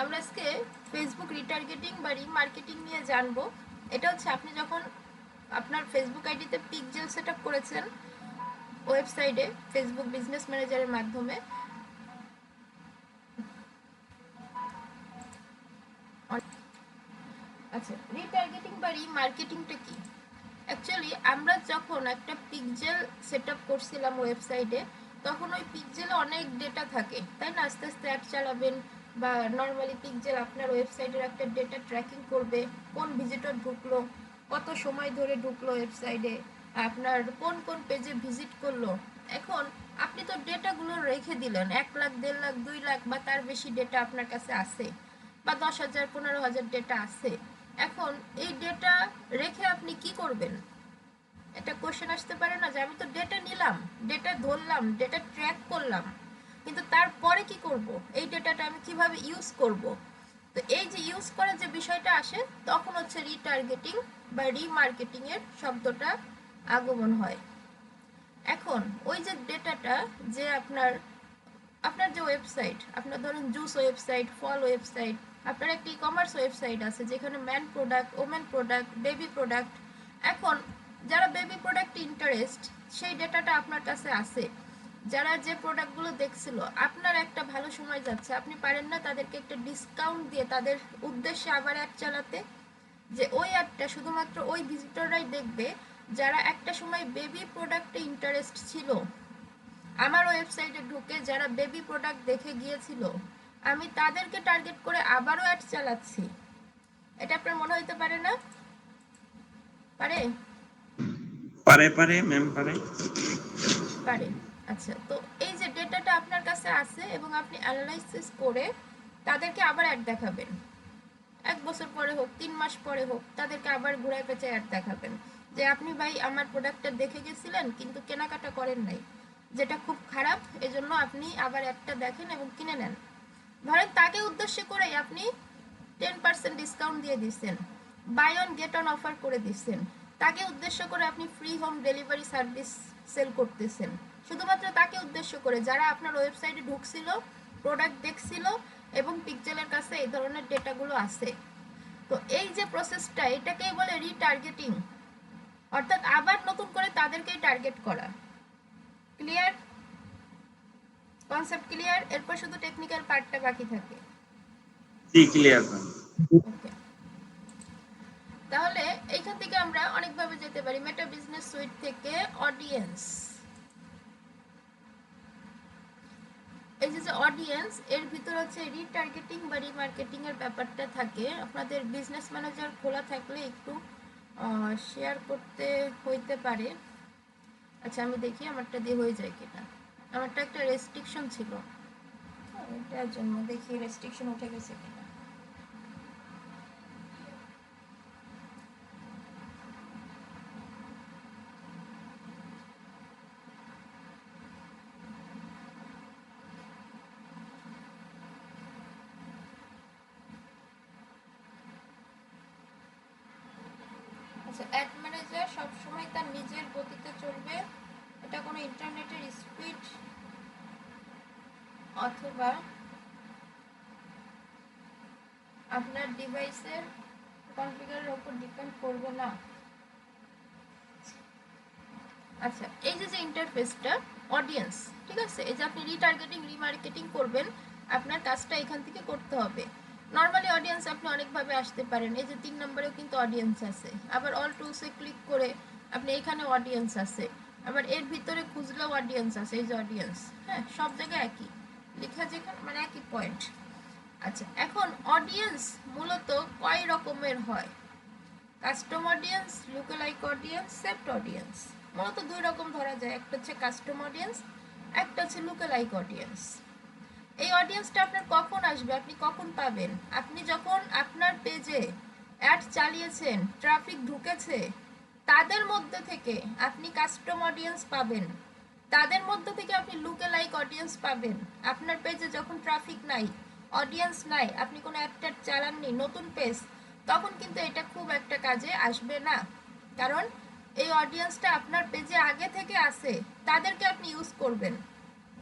আমরা আজকে Facebook retargeting বা রিমার্কেটিং নিয়ে জানবো। এটা হচ্ছে আপনি যখন আপনার ফেসবুক আইডিতে পিকজেল সেট আপ করেছেন ওয়েবসাইটে ফেসবুক বিজনেস ম্যানেজারের মাধ্যমে। আচ্ছা, রিটার্গেটিং বা রিমার্কেটিংটা কি? অ্যাকচুয়ালি আমরা যখন একটা পিকজেল সেট আপ করছিলাম ওয়েবসাইটে, তখন ওই পিকজেলে অনেক ডেটা থাকে, তাই না? আস্তে আস্তে অ্যাড চালাবেন বা নর্মালি পিকজেল আপনার ওয়েবসাইটের একটা ডেটা ট্র্যাকিং করবে, কোন ভিজিটর ঢুকলো, কত সময় ধরে ঢুকলো ওয়েবসাইটে, আপনার কোন কোন পেজে ভিজিট করলো। এখন আপনি তো ডেটাগুলো রেখে দিলেন, 1 লাখ, 1.5 লাখ, 2 লাখ বা তার বেশি ডেটা আপনার কাছে আছে, বা 10,000, 15,000 ডেটা আছে। এখন এই ডেটা রেখে আপনি কি করবেন? একটা কোশ্চেন আসতে পারে না যে আমি তো ডেটা নিলাম, ডেটা ধরলাম, ডেটা ট্র্যাক করলাম, কিন্তু তারপরে কি করব? এই ডেটাটা আমি কিভাবে ইউজ করব? তো এই যে ইউজ করার যে বিষয়টা আসে, তখন হচ্ছে রিটার্গেটিং বা রিমার্কেটিং এর শব্দটা আগমন হয়। এখন ওই যে ডেটাটা, যে আপনার আপনার যে ওয়েবসাইট, আপনার ধরুন জুস ওয়েবসাইট, ফল ওয়েবসাইট, আপনার একটা ই কমার্স ওয়েবসাইট আছে যেখানে man product, women product, baby product. এখন যারা বেবি প্রোডাক্ট ইন্টারেস্ট, সেই ডেটাটা আপনার কাছে আছে। যারা যে প্রোডাক্টগুলো দেখছিল, আপনার একটা ভালো সময় যাচ্ছে, আপনি পারেন না তাদেরকে একটা ডিসকাউন্ট দিয়ে তাদের উদ্দেশ্যে আবার অ্যাড চালাতে, যে ওই অ্যাডটা শুধুমাত্র ওই ভিজিটররাই দেখবে যারা একটা সময় বেবি প্রোডাক্টে ইন্টারেস্ট ছিল। আমার ওয়েবসাইটে ঢুকে যারা বেবি প্রোডাক্ট দেখে গিয়েছিল, আমি তাদেরকে টার্গেট করে আবারও অ্যাড চালাচ্ছি। এটা আপনার মনে হইতে পারে না? পারে? পারে পারে ম্যাম পারে। পারে। আচ্ছা, তো এই যে ডেটাটা আপনার কাছে আছে এবং আপনি অ্যানালাইসিস করে তাদেরকে আবার অ্যাড দেখাবেন, 1 বছর পরে হোক, 3 মাস পরে হোক, তাদেরকে আবার ঘুরায় পেঁচে অ্যাড দেখাবেন যে আপনি ভাই আমার প্রোডাক্টটা দেখে গেছিলেন কিন্তু কেনাকাটা করেন নাই, যেটা খুব খারাপ, এজন্য আপনি আবার একটা দেখেন এবং কিনে নেন। ধরেন তাকে উদ্দেশ্য করেই আপনি 10% ডিসকাউন্ট দিয়ে দিচ্ছেন, buy one get one offer করে দিচ্ছেন, তাকে উদ্দেশ্য করে আপনি free home delivery service sell করতেছেন, শুধুমাত্র তাকে উদ্দেশ্য করে যারা আপনার ওয়েবসাইটে ঢুকছিল, প্রোডাক্ট দেখছিল এবং পিকজেলের কাছে এই ধরনের ডেটাগুলো আছে। তো এই যে প্রসেসটা, এটাকেই বলে রিটার্গেটিং, অর্থাৎ আবার নতুন করে তাদেরকেই টার্গেট করা। ক্লিয়ার? Concept clear? এরপর শুধু টেকনিক্যাল পার্টটা বাকি থাকে। জি ক্লিয়ার ম্যাম। ওকে, তাহলে এইখান থেকে আমরা অনেকভাবে যেতে পারি। মেটা বিজনেস সুইট থেকে অডিয়েন্স, এই যে অডিয়েন্স, এর ভিতর হচ্ছে রিটার্গেটিং বা রিমার্কেটিং এর ব্যাপারটা থাকে। আপনাদের বিজনেস ম্যানেজার খোলা থাকলে একটু শেয়ার করতে হইতে পারে। আচ্ছা, আমি দেখি আমারটা দিয়ে হয়ে যায় কিনা। আমারটা একটা রেস্ট্রিকশন ছিল, এটার জন্য দেখি রেস্ট্রিকশন উঠে গেছে কিনা। আচ্ছা, অ্যাড ম্যানেজার সবসময় তার নিজের গতিতে চলবে, এটা কোনো ইন্টারনেটের স্পিড অথবা আপনার ডিভাইসের কনফিগারের উপর ডিপেন্ড করবে না। আচ্ছা, এই যে যে ইন্টারফেসটা অডিয়েন্স, ঠিক আছে, এই যে আপনি রিটার্গেটিং রিমার্কেটিং করবেন, আপনার কাজটা এখান থেকে করতে হবে। নর্মালি অডিয়েন্স আপনি অনেকভাবে আসতে পারেন, এই যে 3 নম্বরেও কিন্তু অডিয়েন্স আছে, আবার অল টুলসে ক্লিক করে আপনি এখানে অডিয়েন্স আছে, আবার এর ভিতরে খুঁজলেও অডিয়েন্স আছে, এই যে অডিয়েন্স, হ্যাঁ, সব জায়গায় একই লেখা, যেখানে মানে একই পয়েন্ট। আচ্ছা, এখন অডিয়েন্স মূলত কয় রকমের হয়? Custom audience, lookalike audience, saved audience. মূলত 2 রকম ধরা যায়, একটা হচ্ছে কাস্টম অডিয়েন্স, একটা হচ্ছে লুকালাইক অডিয়েন্স। এই অডিয়েন্সটা আপনার কখন আসবে, আপনি কখন পাবেন? আপনি যখন আপনার পেজে অ্যাড চালিয়েছেন, ট্রাফিক ঢুকেছে, তাদের মধ্যে থেকে আপনি কাস্টম অডিয়েন্স পাবেন, তাদের মধ্যে থেকে আপনি লুকালাইক অডিয়েন্স পাবেন। আপনার পেজে যখন ট্রাফিক নাই, অডিয়েন্স নাই, আপনি কোনো অ্যাড চালাননি, নতুন পেজ, তখন কিন্তু এটা খুব একটা কাজে আসবে না, কারণ এই অডিয়েন্সটা আপনার পেজে আগে থেকে আছে, তাদেরকে আপনি ইউজ করবেন।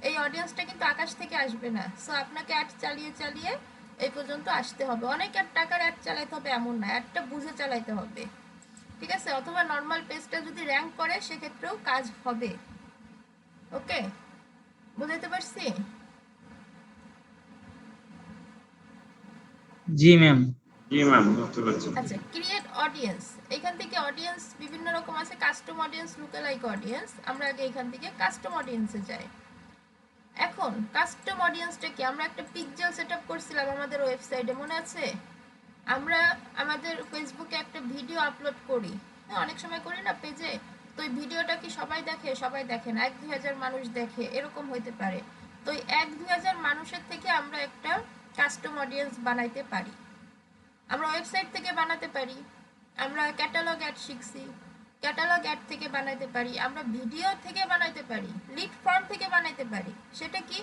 এই অডিয়েন্সটা কিন্তু আকাশ থেকে আসবে না। সো আপনাকে অ্যাড চালিয়ে চালিয়ে এই পর্যন্ত আসতে হবে। অনেক টাকার অ্যাড চালাইতে হবে এমন না, অ্যাডটা বুঝে চালাইতে হবে, ঠিক আছে? অথবা নর্মাল পেজটা যদি র্যাঙ্ক করে সেক্ষেত্রেও কাজ হবে। ওকে, বুঝাইতে পারছি? জি ম্যাম। জি ম্যাম, বুঝতে পারছি। আচ্ছা, ক্রিয়েট অডিয়েন্স। এখান থেকে অডিয়েন্স বিভিন্ন রকম আছে, কাস্টম অডিয়েন্স, লুকালাইক অডিয়েন্স। আমরা আগে এখান থেকে কাস্টম অডিয়েন্সে যাই। এখন কাস্টম অডিয়েন্সটা কি? আমরা একটা পিকজেল সেটআপ করছিলাম আমাদের ওয়েবসাইটে, মনে আছে? আমরা আমাদের ফেসবুকে একটা ভিডিও আপলোড করি, হ্যাঁ অনেক সময় করি না পেজে? তো ওই ভিডিওটা কি সবাই দেখে? সবাই দেখে না, 1-2 হাজার মানুষ দেখে, এরকম হইতে পারে। তো ওই 1-2 হাজার মানুষের থেকে আমরা একটা কাস্টম অডিয়েন্স বানাইতে পারি। আমরা ওয়েবসাইট থেকে বানাতে পারি, আমরা ক্যাটালগ অ্যাড শিখছি, ক্যাটালগ অ্যাড থেকে বানাইতে পারি, আমরা ভিডিও থেকে বানাইতে পারি, লিড ফর্ম থেকে বানাইতে পারি। সেটা কি?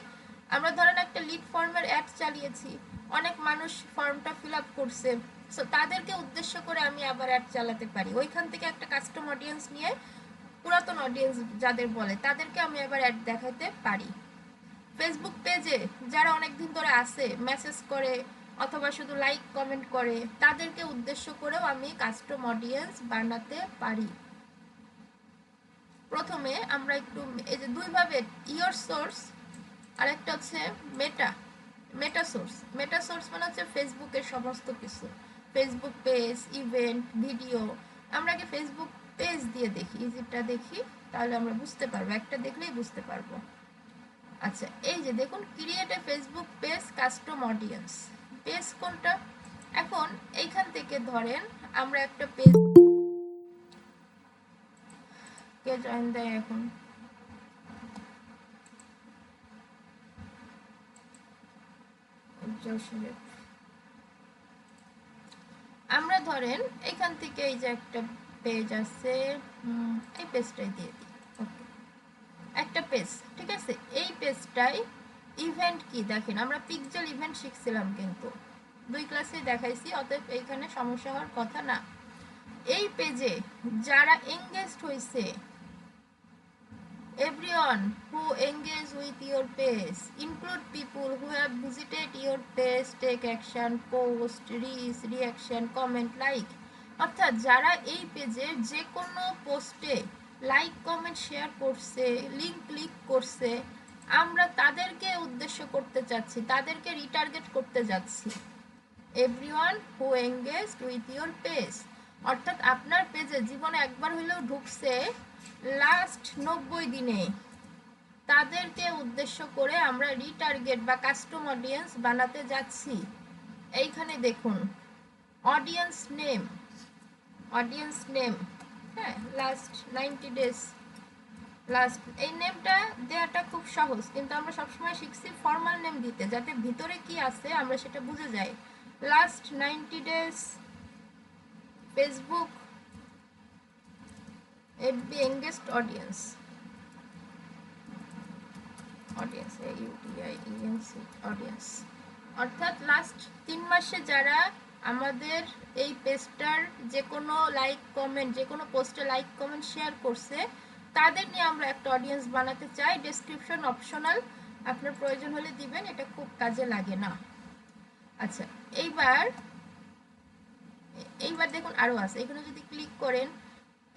আমরা ধরেন একটা লিড ফর্মের অ্যাড চালিয়েছি, অনেক মানুষ ফর্মটা ফিল আপ করছে, সো তাদেরকে উদ্দেশ্য করে আমি আবার অ্যাড চালাতে পারি। ওইখান থেকে একটা কাস্টম অডিয়েন্স নিয়ে, পুরাতন অডিয়েন্স যাদের বলে, তাদেরকে আমি আবার অ্যাড দেখাতে পারি। ফেসবুক পেজে যারা অনেকদিন ধরে আসে, মেসেজ করে অথবা শুধু লাইক কমেন্ট করে, তাদেরকে উদ্দেশ্য করেও আমি কাস্টম অডিয়েন্স বানাতে পারি। প্রথমে আমরা একটু এই যে দুইভাবে, ইয়োর সোর্স আর একটা হচ্ছে মেটা, মেটা সোর্স। মেটা সোর্স মানে হচ্ছে ফেসবুকের সমস্ত কিছু, ফেসবুক পেজ, ইভেন্ট, ভিডিও। আমরা আগে ফেসবুক পেজ দিয়ে দেখি, ইজিটা দেখি, তাহলে আমরা বুঝতে পারবো, একটা দেখলেই বুঝতে পারবো। আচ্ছা, এই যে দেখুন, create a Facebook page custom audience. Page কোনটা? এখন এইখান থেকে ধরেন আমরা একটা পেজ, কে জয়েন দেয় এখন? আমরা ধরেন এখান থেকে এই যে একটা পেজ আছে, এই পেজটাই দিয়ে দিই। ওকে, একটা পেজ, ঠিক আছে? এই পেজটাই ইভেন্ট কি দেখেন, আমরা পিকজেল ইভেন্ট শিখছিলাম কিন্তু 2 ক্লাসে দেখাইছি, অতএব এইখানে সমস্যা হওয়ার কথা না। এই পেজে যারা এঙ্গেজড হয়েছে, everyone who engage with your page include people who have visited your page, take action, post, reaction, comment, like, অর্থাৎ যারা এই পেজের যে কোনো পোস্টে লাইক, কমেন্ট, শেয়ার করছে, লিংক ক্লিক করছে, আমরা তাদেরকে উদ্দেশ্য করতে চাচ্ছি, তাদেরকে রিটার্গেট করতে যাচ্ছি। Everyone who engaged with your page, অর্থাৎ আপনার পেজে জীবনে একবার হইলেও ঢুকছে লাস্ট 90 দিনে, তাদেরকে উদ্দেশ্য করে আমরা রিটার্গেট বা কাস্টম অডিয়েন্স বানাতে যাচ্ছি। এইখানে দেখুন অডিয়েন্স নেম, অডিয়েন্স নেম, হ্যাঁ, লাস্ট 90 ডেজ, লাস্ট, এই নেমটা দেওয়াটা খুব সহজ, কিন্তু আমরা সবসময় শিখছি ফর্মাল নেম দিতে, যাতে ভিতরে কি আছে আমরা সেটা বুঝে যাই। Last 90 days Facebook FB engaged audience, audience, AUDIENC, audience, অর্থাৎ লাস্ট 3 মাসে যারা আমাদের এই পেজটার যে কোনো লাইক কমেন্ট, যে কোনো পোস্টে লাইক কমেন্ট শেয়ার করছে, তাদের নিয়ে আমরা একটা অডিয়েন্স বানাতে চাই। ডেসক্রিপশন অপশনাল, আপনার প্রয়োজন হলে দিবেন, এটা খুব কাজে লাগে না। আচ্ছা, এইবার দেখুন আরও আছে, এখানে যদি ক্লিক করেন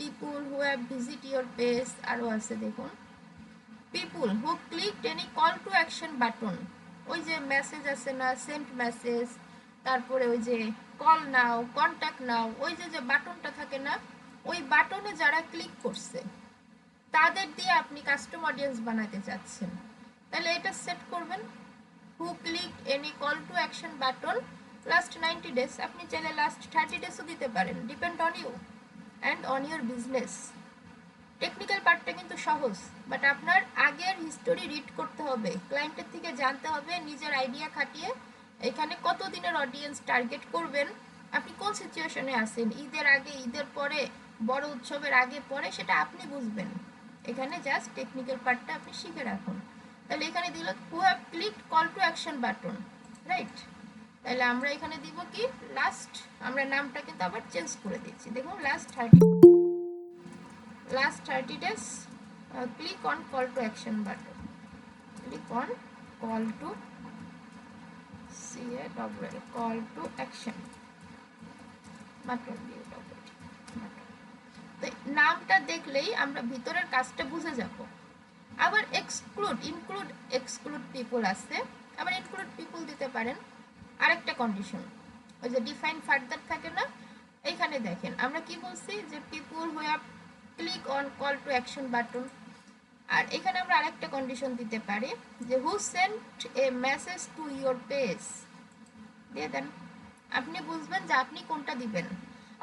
people who have visit your page, আরও আছে দেখুন, people who clicked any call to action button, ওই যে মেসেজ আছে না, সেন্ট মেসেজ, তারপরে ওই যে কল নাও, কন্ট্যাক্ট নাও, ওই যে বাটনটা থাকে না, ওই বাটনে যারা ক্লিক করছে তাদের দিয়ে আপনি কাস্টম অডিয়েন্স বানাতে চাচ্ছেন। তাহলে এটা সেট করবেন, who clicked any call to action button last 90 days, আপনি চাইলে লাস্ট 30 ডেজও দিতে পারেন, depend on you and on your business. Technical পার্টটা কিন্তু সহজ, বাট আপনার আগের হিস্টোরি রিড করতে হবে, ক্লায়েন্টের থেকে জানতে হবে, নিজের আইডিয়া খাটিয়ে এখানে কত দিনের অডিয়েন্স টার্গেট করবেন, আপনি কোন সিচুয়েশনে আছেন, ঈদের আগে, ঈদের পরে, বড় উৎসবের আগে পরে, সেটা আপনি বুঝবেন। এখানে জাস্ট টেকনিক্যাল পার্টটা আপনি শিখে রাখুন। তাহলে এখানে দিল who have clicked call to action button, right? তাহলে আমরা এখানে দিব কি লাস্ট, আমরা নামটা কিন্তু আবার চেঞ্জ করে দিচ্ছি, দেখুন last 30 days, click on call to action button, click on call to CALL call to action মাত্র তো নামটা দেখলেই আমরা ভিতরের কাজটা বুঝে যাব। আবার ইনক্লুড পিপল আছে, আবার ইনক্লুড পিপল দিতে পারেন। আরেকটা কন্ডিশন, ওই যে ডিফাইন ফার্দার থাকে না, এইখানে দেখেন আমরা কি বলছি যে people who have click on call to action button. আর এখানে আমরা আরেকটা কন্ডিশন দিতে পারি যে who sent a message to your page দিয়ে দেন। আপনি বুঝবেন যে আপনি কোনটা দিবেন,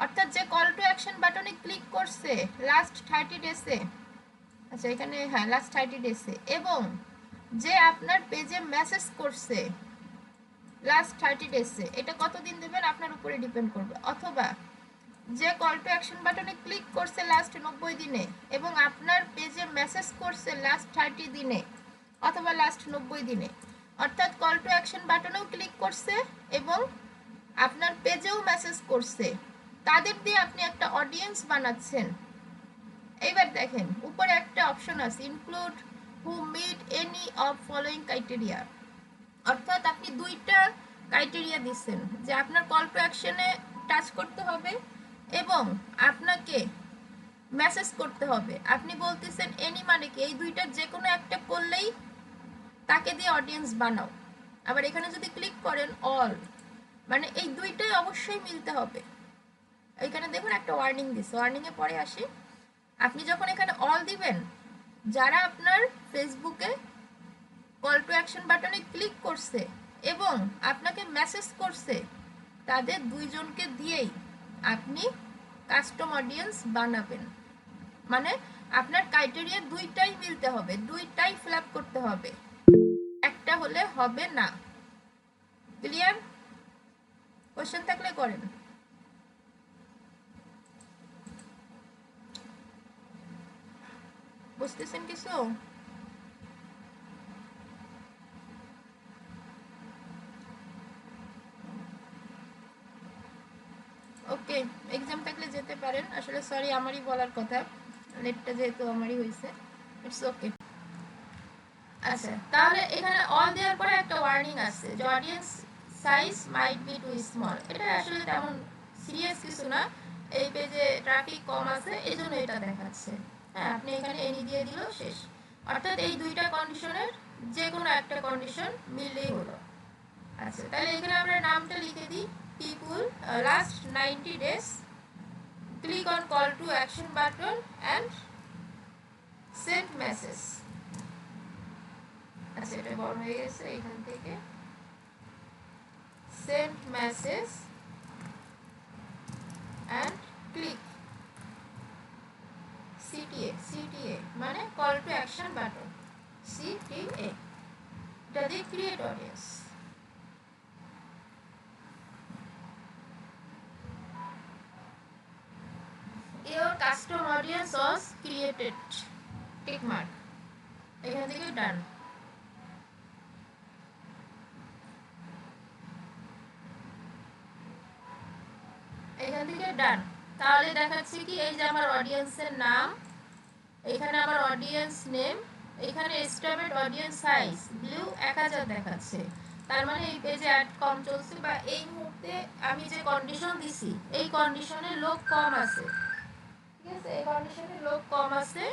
অর্থাৎ যে কল টু অ্যাকশন বাটনে ক্লিক করছে লাস্ট 30 ডেসে, আচ্ছা এখানে হ্যাঁ লাস্ট 30 ডেসে, এবং যে আপনার পেজে মেসেজ করছে লাস্ট 30 ডেসে, এটা কতদিন দেবেন আপনার উপরে ডিপেন্ড করবে। অথবা যে কল টু অ্যাকশন বাটনে ক্লিক করছে লাস্ট 90 দিনে এবং আপনার পেজে মেসেজ করছে লাস্ট 30 দিনে অথবা লাস্ট 90 দিনে, অর্থাৎ কল টু অ্যাকশন বাটনেও ক্লিক করছে এবং আপনার পেজেও মেসেজ করছে, তাদের দিয়ে আপনি একটা অডিয়েন্স বানাচ্ছেন। এইবার দেখেন উপরে একটা অপশন আছে include who meet any of following criteria, অর্থাৎ আপনি দুইটা ক্রাইটেরিয়া দিচ্ছেন যে আপনার কল টু অ্যাকশনে টাচ করতে হবে এবং আপনাকে মেসেজ করতে হবে। আপনি বলতেছেন এনি মানে কি এই দুইটার যে কোনো একটা করলেই তাকে দিয়ে অডিয়েন্স বানাও। আবার এখানে যদি ক্লিক করেন অল, মানে এই দুইটাই অবশ্যই মিলতে হবে। এখানে দেখুন একটা ওয়ার্নিং দিচ্ছে, ওয়ার্নিংয়ে পরে আসি। আপনি যখন এখানে অল দিবেন, যারা আপনার ফেসবুকে কল টু অ্যাকশন বাটনে ক্লিক করছে এবং আপনাকে মেসেজ করছে, তাদের দুইজনকে দিয়েই আপনি কাস্টম অডিয়েন্স বানাবেন। মানে আপনার ক্রাইটেরিয়া দুইটাই মিলতে হবে, দুইটাই ফিল আপ করতে হবে, একটা হলে হবে না। ক্লিয়ার? কোশ্চেন থাকলে করেন। বুঝতেছেন কিছু? ওকে, এক্সাম থাকলে যেতে পারেন। আসলে সরি আমারই বলার কথা, নেটটা যেহেতু আমারই হয়েছে, ইটস ওকে। আচ্ছা তাহলে এখানে অল দেওয়ার পরে একটা ওয়ার্নিং আছে যে audience size might be too small. এটা আসলে তেমন সিরিয়াস কিছু না, এই পেজে ট্রাফিক কম আছে এই জন্য এটা দেখাচ্ছে। হ্যাঁ আপনি এখানে এনি দিয়ে দিলেও শেষ, অর্থাৎ এই দুইটা কন্ডিশনের যে কোনো একটা কন্ডিশন মিললেই হলো। আচ্ছা তাহলে এখানে আমরা নামটা লিখে দিই পিপুল last 90 days click on call to action button and send message। আচ্ছা এটা বড় হয়ে গেছে, এখান থেকে send message and click CTA মানে call to action button CTA, এটা দিয়ে create audience। Your custom audience was created, tick mark, এখান থেকে ডান। এখান থেকে ডান, তাহলে দেখাচ্ছে কি এই যে আমার অডিয়েন্সের নাম, এখানে আমার অডিয়েন্স নেম, এখানে এস্টিমেট অডিয়েন্স সাইজ ব্লু 1000 দেখাচ্ছে। তার মানে এই পেজে অ্যাড কম চলছে, বা এই মুহূর্তে আমি যে কন্ডিশন দিছি এই কন্ডিশনে লোক কম আছে। ঠিক আছে, এই কন্ডিশনে লোক কম আছে,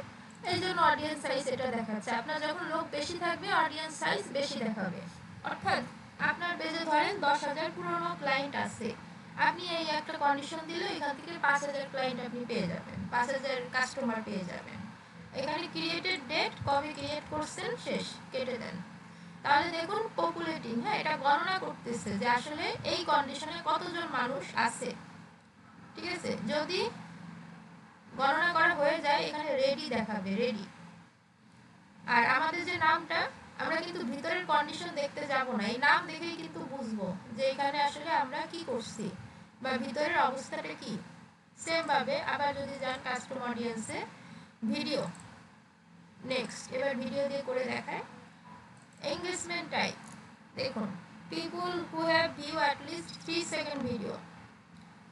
এই জন্য অডিয়েন্স সাইজ এটা দেখাচ্ছে। আপনার যখন লোক বেশি থাকবে অডিয়েন্স সাইজ বেশি দেখাবে। অর্থাৎ আপনার পেজে ধরেন 10,000 পুরনো ক্লায়েন্ট আছে, আপনি এই একটা কন্ডিশন দিলে এখান থেকে 5,000 ক্লায়েন্ট আপনি পেয়ে যাবেন, 5,000 কাস্টমার পেয়ে যাবেন। এখানে ক্রিয়েটেড ডেট কবে ক্রিয়েট করছেন শেষ, কেটে দেন। তাহলে দেখুন পপুলেটিং, হ্যাঁ এটা গণনা করতেছে যে আসলে এই কন্ডিশনে কতজন মানুষ আছে। ঠিক আছে, যদি গণনা করা হয়ে যায় এখানে রেডি দেখাবে, রেডি। আর আমাদের যে নামটা, আমরা কিন্তু ভিতরের কন্ডিশন দেখতে যাব না, এই নাম দেখেই কিন্তু বুঝবো যে এখানে আসলে আমরা কি করছি বা ভিতরের অবস্থাটা কি। সেম ভাবে আবার যদি যান কাস্টম অডিয়েন্সে, ভিডিও, নেক্সট এবার ভিডিও দিয়ে করে দেখায়। এঙ্গেজমেন্ট টাইপ দেখুন, people who have view at least 3 second video,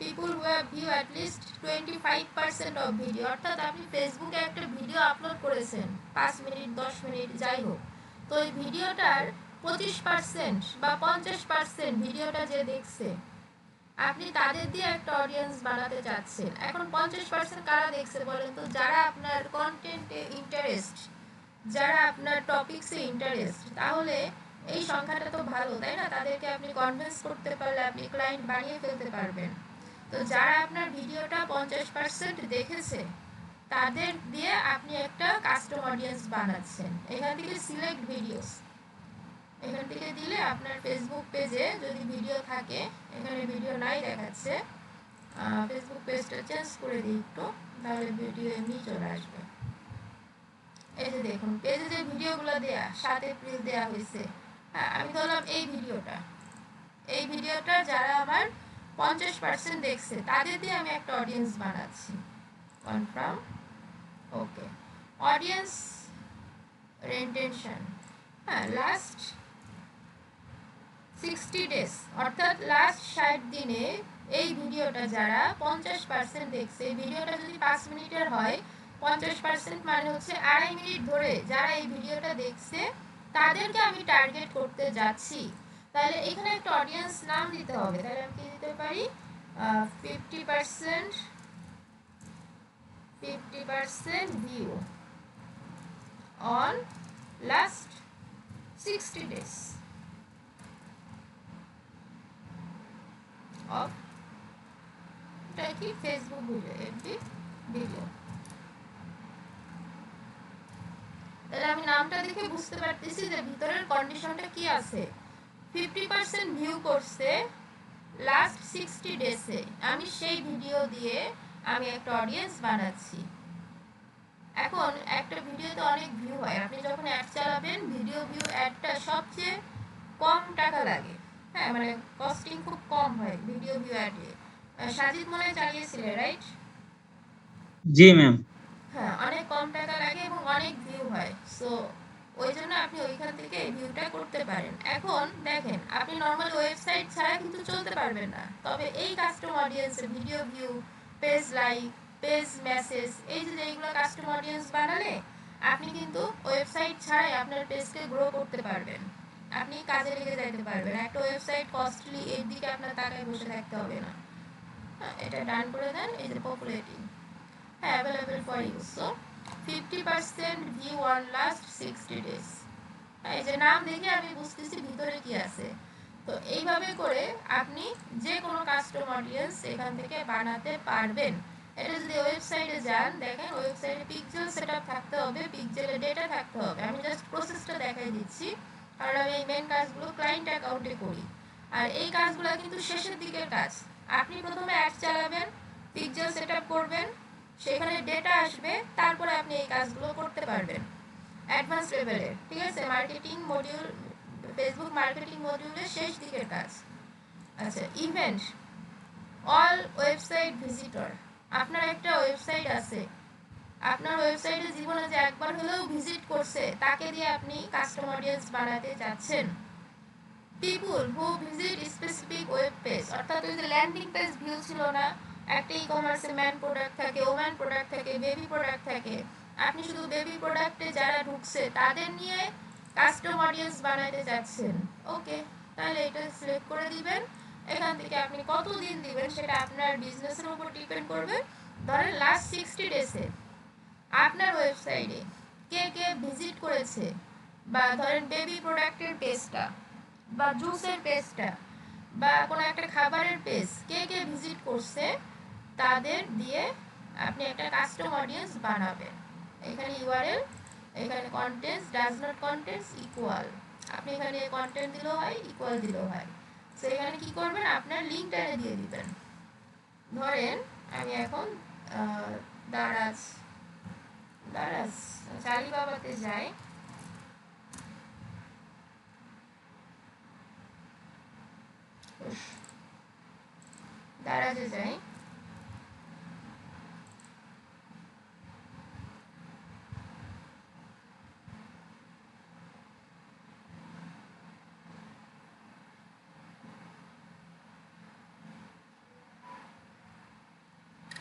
people who have view at least 25% of video. অর্থাৎ আপনি ফেসবুকে একটা ভিডিও আপলোড করেছেন 5 মিনিট 10 মিনিট যাই হোক, তো এই ভিডিওটার 25% বা 50% ভিডিওটা যে দেখছে, আপনি তাদের দিয়ে একটা অডিয়েন্স বানাতে চাচ্ছেন। এখন 50% কারা দেখছে বলেন তো? যারা আপনার কন্টেন্টে ইন্টারেস্ট, যারা আপনার টপিকসে ইন্টারেস্ট। তাহলে এই সংখ্যাটা তো ভালো, তাই না? তাদেরকে আপনি কনভিন্স করতে পারলে আপনি ক্লায়েন্ট বানিয়ে ফেলতে পারবেন। তো যারা আপনার ভিডিওটা 50% দেখেছে, তাদের দিয়ে আপনি একটা কাস্টম অডিয়েন্স বানাচ্ছেন। এখান থেকে সিলেক্ট ভিডিওস, এখান থেকে দিলে আপনার ফেসবুক পেজে যদি ভিডিও থাকে, এখানে ভিডিও নাই দেখাচ্ছে, ফেসবুক পেজটা চেঞ্জ করে দিই একটু, তাহলে ভিডিও এমনি চলে আসবে। এই যে দেখুন, পেজে যে ভিডিওগুলো দেয়া 7 এপ্রিল দেয়া হয়েছে, আমি ধরলাম এই ভিডিওটা যারা আমার 50% দেখছে, তাদের দিয়ে আমি একটা অডিয়েন্স বানাচ্ছি। কনফার্ম, ওকে। অডিয়েন্স রিটেনশন, লাস্ট 60 ডেজ, অর্থাৎ লাস্ট 60 দিনে এই ভিডিওটা যারা 50% দেখছে, ভিডিওটা যদি 5 মিনিটের হয়, 50% মানে হচ্ছে 2.5 মিনিট ধরে যারা এই ভিডিওটা দেখছে, তাদেরকে আমি টার্গেট করতে যাচ্ছি। তাহলে এখানে একটা অডিয়েন্স নাম দিতে হবে। তাহলে আমি কি দিতে পারি? 50% view on last 60 days of কি ফেসবুক ভিডিও, এফবি ভিডিও। তাহলে আমি নামটা দেখে বুঝতে পারতেছি যে ভিতরের কন্ডিশনটা কি আছে। 50% ভিউ করছে লাস্ট 60 ডেজে, আমি সেই ভিডিও দিয়ে আমি একটা অডিয়েন্স বানাচ্ছি। এখন একটা ভিডিওতে অনেক ভিউ হয়, আপনি যখন অ্যাড চালাবেন, ভিডিও ভিউ অ্যাডটা সবচেয়ে কম টাকা লাগে। মানে কস্টিং খুব কম হয় ভিডিও ভিউ অ্যাডে। সাজিদ মনে হয় চালিয়েছিলে, রাইট? জি ম্যাম। অনেক কম টাকা লাগে এবং অনেক ভিউ হয়। সো ওই জন্য আপনি ওইখান থেকে ভিউটা করতে পারেন। এখন দেখেন, আপনি নর্মাল ওয়েবসাইট ছাড়া কিন্তু চলতে পারবেন না। তবে এই কাস্টম অডিয়েন্সে video view, page like, page message, এই যে এইগুলো কাস্টম অডিয়েন্স বানালে আপনি কিন্তু ওয়েবসাইট ছাড়াই আপনার পেজকে গ্রো করতে পারবেন। আপনি কাজে লেগে যাইতে পারবেন। একটা ওয়েবসাইট কস্টলি, এর দিকে আপনার তাকায় বসে থাকতে হবে না। এটা ডান করে দেন। এই যে পপুলেটিং, available for you. So 50% view on last 60 days. এই যে নাম দেখে আমি বুঝতেছি ভিতরে কি আছে। তো এইভাবে করে আপনি যে কোনো কাস্টম অডিয়েন্স এখান থেকে বানাতে পারবেন। এটা যদি ওয়েবসাইটে যান, দেখেন ওয়েবসাইটে পিক্সেল সেটআপ থাকতে হবে, পিক্সেলে ডেটা থাকতে হবে। আমি জাস্ট প্রসেসটা দেখাই দিচ্ছি, কারণ আমি এই মেন কাজগুলো ক্লায়েন্ট অ্যাকাউন্টে করি। আর এই কাজগুলো কিন্তু শেষের দিকের কাজ। আপনি প্রথমে অ্যাড চালাবেন, পিক্সেল সেটআপ করবেন, সেখানে ডেটা আসবে, তারপরে আপনি এই কাজগুলো করতে পারবেন অ্যাডভান্স লেভেলে। ঠিক আছে? মার্কেটিং মডিউল, ফেসবুক মার্কেটিং মডিউলের শেষ দিকের কাজ। আচ্ছা, ইভেন্ট অল ওয়েবসাইট ভিজিটর। আপনার একটা ওয়েবসাইট আছে, আপনার ওয়েবসাইটে জীবনে যে একবার হলেও ভিজিট করছে, তাকে দিয়ে আপনি কাস্টম অডিয়েন্স বানাতে যাচ্ছেন। পিপুল হু ভিজিট স্পেসিফিক ওয়েব পেজ, অর্থাৎ ওই যে ল্যান্ডিং পেজ ভিউ ছিল না, একটা ই কমার্সে ম্যান প্রোডাক্ট থাকে, ওম্যান প্রোডাক্ট থাকে, বেবি প্রোডাক্ট থাকে, আপনি শুধু বেবি প্রোডাক্টে যারা ঢুকছে তাদের নিয়ে কাস্টম অডিয়েন্স বানাইতে যাচ্ছেন। ওকে, তাহলে এটা সিলেক্ট করে দিবেন। এখান থেকে আপনি কত দিন দিবেন সেটা আপনার বিজনেসের উপর ডিপেন্ড করবে। ধরেন লাস্ট 60 ডেজে আপনার ওয়েবসাইটে কে কে ভিজিট করেছে, বা ধরেন বেবি প্রোডাক্টের পেজটা, বা জুসের পেজটা, বা কোনো একটা খাবারের পেজ কে কে ভিজিট করছে, তাদের দিয়ে আপনি একটা কাস্টম অডিয়েন্স বানাবেন। এখানে ইউআরএল, এখানে contents, does not contents equal, আপনি এখানে কন্টেন্ট দিলেও হয়, ইকুয়াল দিলেও হয়। সো এখানে কি করবেন, আপনার লিঙ্কটা দিয়ে দিবেন। ধরেন আমি এখন দারাজ আলিবাবাতে যাই, দারাজে যাই,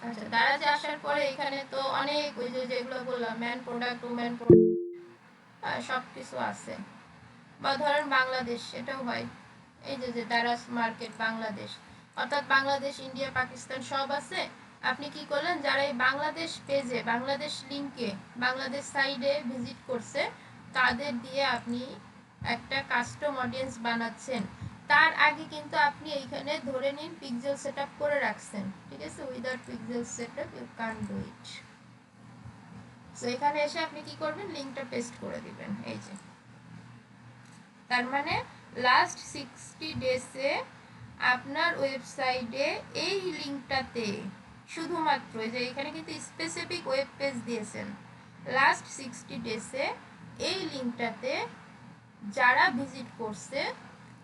আচ্ছা দারাজে আসার পরে এখানে তো অনেক ওই যে যেগুলো বললাম ম্যান প্রোডাক্ট, ওম্যান প্রোডাক্ট, সব কিছু আছে। বা ধরেন বাংলাদেশ, এটাও হয়। এই যে দারাস মার্কেট বাংলাদেশ, অর্থাৎ বাংলাদেশ, ইন্ডিয়া, পাকিস্তান সব আছে। আপনি কি করলেন, যারা এই বাংলাদেশ পেজে, বাংলাদেশ লিংকে, বাংলাদেশ সাইডে ভিজিট করছে, তাদের দিয়ে আপনি একটা কাস্টম অডিয়েন্স বানাচ্ছেন। তার আগে কিন্তু আপনি এইখানে ধরে নিন পিক্সেল সেটআপ করে রাখছেন, ঠিক আছে? Without pixel setup you can do it. So এখানে এসে আপনি কি করবেন, লিংকটা পেস্ট করে দিবেন। এই যে, তার মানে লাস্ট 60 ডেজে আপনার ওয়েবসাইটে এই লিংকটাতে শুধুমাত্র, যে এখানে কিন্তু স্পেসিফিক ওয়েব পেজ দিয়েছেন, লাস্ট 60 ডেজে এই লিংকটাতে যারা ভিজিট করছে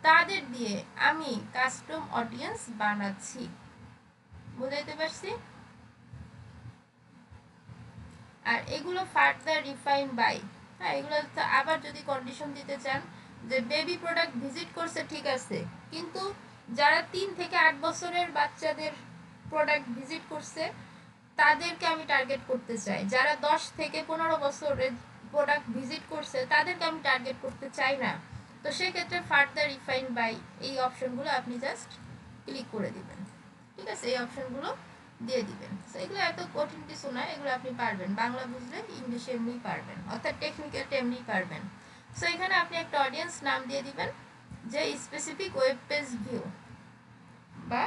তাদের দিয়ে আমি কাস্টম অডিয়েন্স বানাচ্ছি। বুঝাইতে পারছি? আর এগুলো ফার্দার রিফাইন বাই, হ্যাঁ, এগুলো আবার যদি কন্ডিশন দিতে চান যে বেবি প্রোডাক্ট ভিজিট করছে, ঠিক আছে, কিন্তু যারা 3 থেকে 8 বছরের বাচ্চাদের প্রোডাক্ট ভিজিট করছে তাদেরকে আমি টার্গেট করতে চাই। যারা 10 থেকে 15 বছরের প্রোডাক্ট ভিজিট করছে তাদেরকে আমি টার্গেট করতে চাই না। তো সেক্ষেত্রে ফার্দার রিফাইন বাই এই অপশনগুলো আপনি জাস্ট ক্লিক করে দিবেন, ঠিক আছে? এই অপশনগুলো দিয়ে দিবেন। সো এগুলো এত কঠিন কিছু না, এগুলো আপনি পারবেন, বাংলা বুঝলে ইংলিশে এমনি পারবেন, অর্থাৎ টেকনিক্যালটা এমনি পারবেন। সো এখানে আপনি একটা অডিয়েন্স নাম দিয়ে দিবেন, যে স্পেসিফিক ওয়েব পেজ ভিউ বা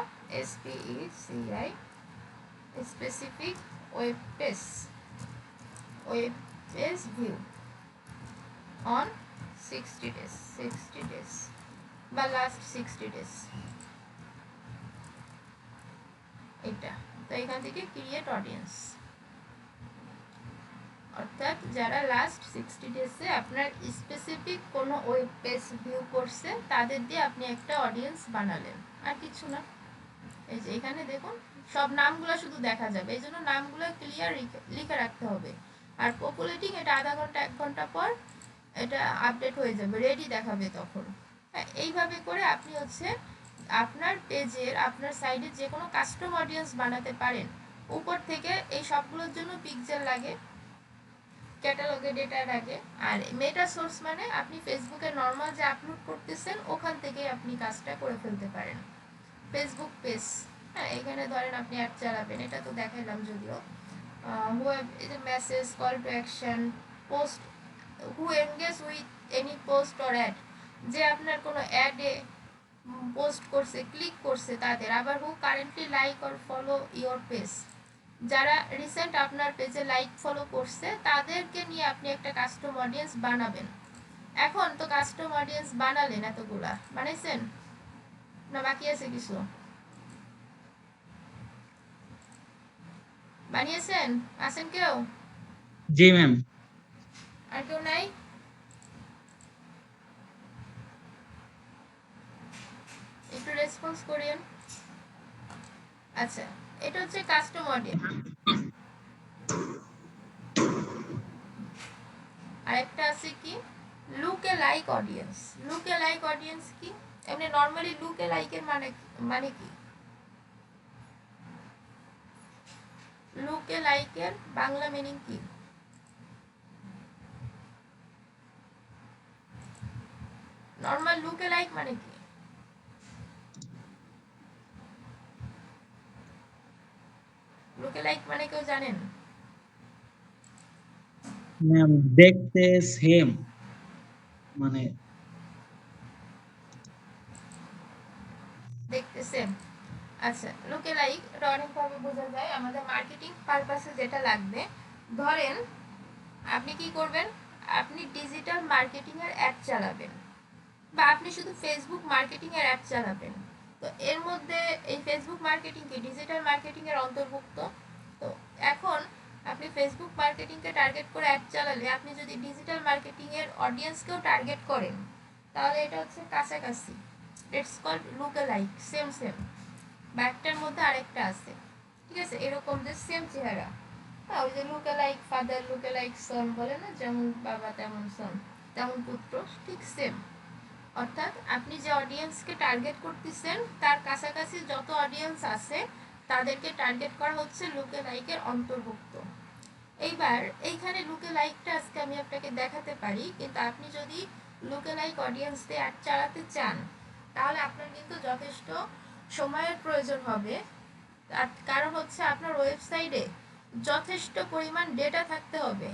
SPECI, specific web page view on 60 days বা লাস্ট 60 ডেজ, এটা। তো এখান থেকে ক্রিয়েট অডিয়েন্স, অর্থাৎ যারা লাস্ট 60 ডেজে আপনার স্পেসিফিক কোনো ওয়েব পেজ ভিউ করছে তাদের দিয়ে আপনি একটা অডিয়েন্স বানালেন, আর কিছু না। এই যে এখানে দেখুন সব নামগুলো শুধু দেখা যাবে, এই জন্য নামগুলো ক্লিয়ার লিখে রাখতে হবে। আর পপুলেটিং, এটা আধা ঘন্টা 1 ঘন্টা পর এটা আপডেট হয়ে যাবে, রেডি দেখাবে তখন। হ্যাঁ, এইভাবে করে আপনি হচ্ছে আপনার পেজের, আপনার সাইডে যে কোনো কাস্টম অডিয়েন্স বানাতে পারেন। উপর থেকে এই সবগুলোর জন্য পিক্সেল লাগে, ক্যাটালগে ডেটা লাগে। আর মেটা সোর্স মানে আপনি ফেসবুকে নর্মাল যে আপলোড করতেছেন ওখান থেকে আপনি কাজটা করে ফেলতে পারেন। ফেসবুক পেজ, হ্যাঁ, এখানে ধরেন আপনি অ্যাড চালাবেন, এটা তো দেখাইলাম যদিও। এই যে message, call to action, post, who engage with any post or ad, যে আপনার কোনো অ্যাডে পোস্ট করছে, ক্লিক করছে তাদের। আবার who currently like or follow your page, যারা রিসেন্ট আপনার পেজে লাইক ফলো করছে তাদেরকে নিয়ে আপনি একটা কাস্টম অডিয়েন্স বানাবেন। এখন তো কাস্টম অডিয়েন্স বানালেন, এতগুলা বানাইছেন না বাকি আছে কিছু? বানিয়েছেন? আছেন কেউ? জি ম্যাম। আর কেউ নাই? একটু রেসপন্স করেন। আচ্ছা, এটা হচ্ছে কাস্টম অডিয়েন্স। আরেকটা আছে কি, লুকে লাইক অডিয়েন্স। লুকে লাইক অডিয়েন্স কি? এমনি নরমালি লুকে লাইকের মানে কি? লুকে লাইকের বাংলা মিনিং কি? নরমাল লুকে লাইক মানে কি? লুকে লাইক মানে কেউ জানেন? ম্যাম দেখতে সেম, মানে দেখতে সেম। আচ্ছা, লুকে লাইক এটা অনেকভাবে বোঝা যায়। আমাদের মার্কেটিং পারপাসে যেটা লাগবে, ধরেন আপনি কি করবেন, আপনি ডিজিটাল মার্কেটিং এর অ্যাড চালাবেন বা আপনি শুধু ফেসবুক মার্কেটিং এর অ্যাড চালাবেন। তো এর মধ্যে এই ফেসবুক মার্কেটিং কি ডিজিটাল মার্কেটিং এর অন্তর্ভুক্ত? তো এখন আপনি ফেসবুক মার্কেটিংকে টার্গেট করে অ্যাড চালালে, আপনি যদি ডিজিটাল মার্কেটিং এর অডিয়েন্সকেও টার্গেট করেন, তাহলে এটা হচ্ছে কাছাকাছি। It's called look like, same same, বা একটার মধ্যে আরেকটা আছে, ঠিক আছে? এরকম যে সেম চেহারা, হ্যাঁ, ওই যে লুকে লাইক ফাদার, লুকে লাইক সন বলে না, যেমন বাবা তেমন সন তেমন পুত্র, ঠিক সেম। অর্থাৎ আপনি যে অডিয়েন্সকে টার্গেট করতেছেন তার কাছাকাছি যত অডিয়েন্স আছে তাদেরকে টার্গেট করা হচ্ছে লুকে লাইকের অন্তর্ভুক্ত। এইবার এইখানে লুকে লাইকটা আজকে আমি আপনাকে দেখাতে পারি, কিন্তু আপনি যদি লুকেলাইক অডিয়েন্স দিয়ে অ্যাড চালাতে চান, তাহলে আপনার কিন্তু যথেষ্ট সময়ের প্রয়োজন হবে। আর কারণ হচ্ছে আপনার ওয়েবসাইটে যথেষ্ট পরিমাণ ডেটা থাকতে হবে,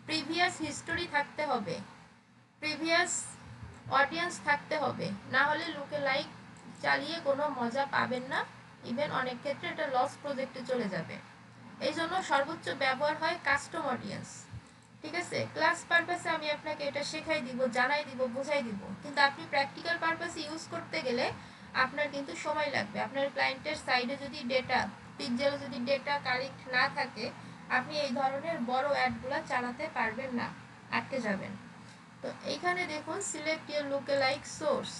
প্রিভিয়াস হিস্টোরি থাকতে হবে, প্রিভিয়াস অডিয়েন্স থাকতে হবে, না হলে লুকেলাইক চালিয়ে কোনো মজা পাবেন না। ইভেন অনেক ক্ষেত্রে এটা লস প্রজেক্টে চলে যাবে। এই জন্য সর্বোচ্চ ব্যবহার হয় কাস্টম অডিয়েন্স। ঠিক আছে, ক্লাস পারপাসে আমি আপনাকে এটা শেখাই দিব, জানাই দিব, বোঝাই দিব, কিন্তু আপনি প্র্যাকটিক্যাল পারপাসে ইউজ করতে গেলে আপনার কিন্তু সময় লাগবে। আপনার ক্লায়েন্টের সাইডে যদি ডেটা, পিকজেলে যদি ডেটা কালেক্ট না থাকে, আপনি এই ধরনের বড় অ্যাডগুলো চালাতে পারবেন না, আটকে যাবেন। তো এইখানে দেখুন সিলেক্ট ইউর লুকেলাইক সোর্স।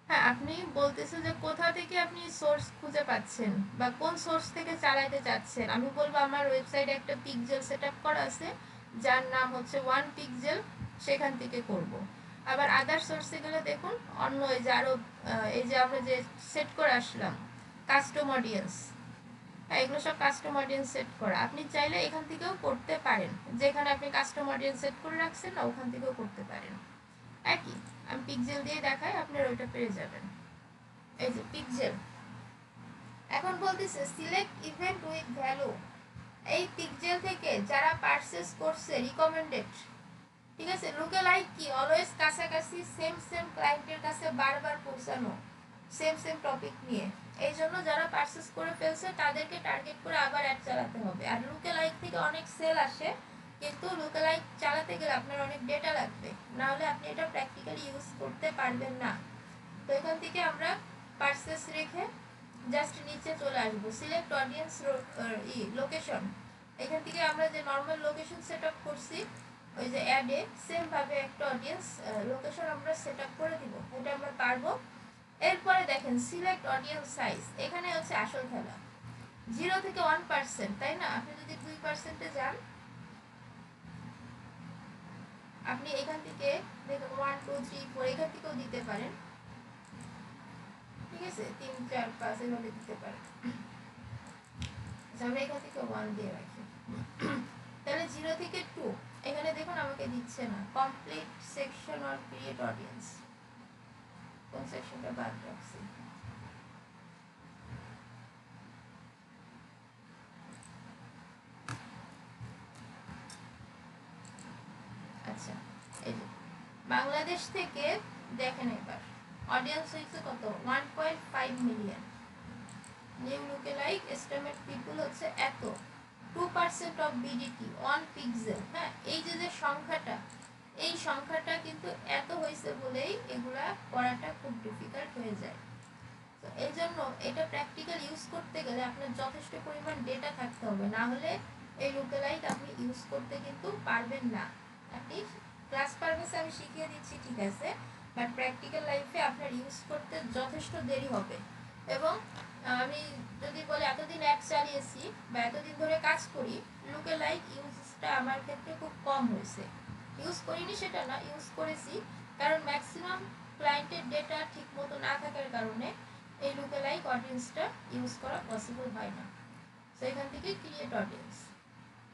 হ্যাঁ, আপনি বলতেছেন যে কোথা থেকে আপনি সোর্স খুঁজে পাচ্ছেন বা কোন সোর্স থেকে চালাতে চাচ্ছেন। আমি বলবো আমার ওয়েবসাইটে একটা পিকজেল সেটআপ করা আছে যার নাম হচ্ছে ওয়ান পিকজেল, সেখান থেকে করব। আবার আদার সোর্সে গেলে দেখুন অন্য এই যে আরো এই যে আমরা যে সেট করে আসলাম কাস্টম অডিয়েন্স, এগুলো সব কাস্টম অডিয়েন্স সেট করা। আপনি চাইলে এখান থেকেও করতে পারেন, যেখানে আপনি কাস্টম অডিয়েন্স সেট করে রাখছেন না ওখান থেকেও করতে পারেন। একই, আমি পিকজেল দিয়ে দেখাই, আপনারা ওইটা পেয়ে যাবেন। এই যে পিকজেল। এখন বলতেছে সিলেক্ট ইভেন্ট উইথ ভ্যালু। এই পিকজেল থেকে যারা পারচেজ করছে রিকমেন্ডেড, ঠিক আছে। লুকেলাইক কি, অলওয়েজ কাছাকাছি সেম সেম ক্লায়েন্টের কাছে বারবার পৌঁছানো, সেম সেম টপিক নিয়ে। এই জন্য যারা পারচেজ করে ফেলছে তাদেরকে টার্গেট করে আবার অ্যাড চালাতে হবে। আর লুকেলাইক থেকে অনেক সেল আসে, কিন্তু লুকেলাইক চালাতে গেলে আপনার অনেক ডেটা লাগবে, না হলে আপনি এটা প্র্যাকটিক্যালি ইউজ করতে পারবেন না। তো এখান থেকে আমরা পারচেজ রেখে জাস্ট নিচে চলে আসবো, সিলেক্ট অডিয়েন্স লোকেশন। এখান থেকে আমরা যে নর্মাল লোকেশন সেট আপ করছি ওই যে অ্যাডে, সেম ভাবে একটা অডিয়েন্স লোকেশন আমরা সেট আপ করে দিব, এটা আমরা পারবো। এরপরে দেখেন সিলেক্ট অডিয়েন্স সাইজ, এখানে হচ্ছে আসল খেলা। 0 থেকে 1%, তাই না? আপনি যদি 2%-এ যান, আপনি এখান থেকে দেখুন 1 2 3 4 এখান থেকেও দিতে পারেন, ঠিক আছে, 3 4 5 এভাবে দিতে পারেন। আমরা এখান থেকে 1 দিয়ে রাখি। তাহলে 0 থেকে 2, এখানে দেখুন আমাকে দিচ্ছে না, complete section or create audience, কোন সেকশনটা বাদ রাখছি। আচ্ছা, এই যে বাংলাদেশ থেকে দেখেন এবার অডিয়েন্স হয়েছে কত, 1.5 মিলিয়ন। নিউ লুকেলাইক এস্টিমেট পিপল হচ্ছে এত, 2% অফ বিডিটি অন পিক্সেল। হ্যাঁ, এই যে যে সংখ্যাটা, এই সংখ্যাটা কিন্তু এত হয়েছে বলেই এগুলা করাটা খুব ডিফিকাল্ট হয়ে যায়। তো এই জন্য এটা প্র্যাকটিক্যাল ইউজ করতে গেলে আপনার যথেষ্ট পরিমাণ ডেটা থাকতে হবে, না হলে এই লুকেলাইক আপনি ইউজ করতে কিন্তু পারবেন না। আপনি ক্লাস পারপাসে আমি শিখিয়ে দিচ্ছি, ঠিক আছে, বাট প্র্যাকটিক্যাল লাইফে আপনার ইউজ করতে যথেষ্ট দেরি হবে। এবং আমি যদি বলি এতদিন অ্যাড চালিয়েছি বা এতদিন ধরে কাজ করি, লুকেলাইক ইউজটা আমার ক্ষেত্রে খুব কম হয়েছে। ইউজ করিনি সেটা না, ইউজ করেছি, কারণ ম্যাক্সিমাম ক্লায়েন্টের ডেটা ঠিক মতো না থাকার কারণে এই লুকেলাইক অডিয়েন্সটা ইউজ করা পসিবল হয় না। তো এখান থেকে ক্রিয়েট অডিয়েন্স,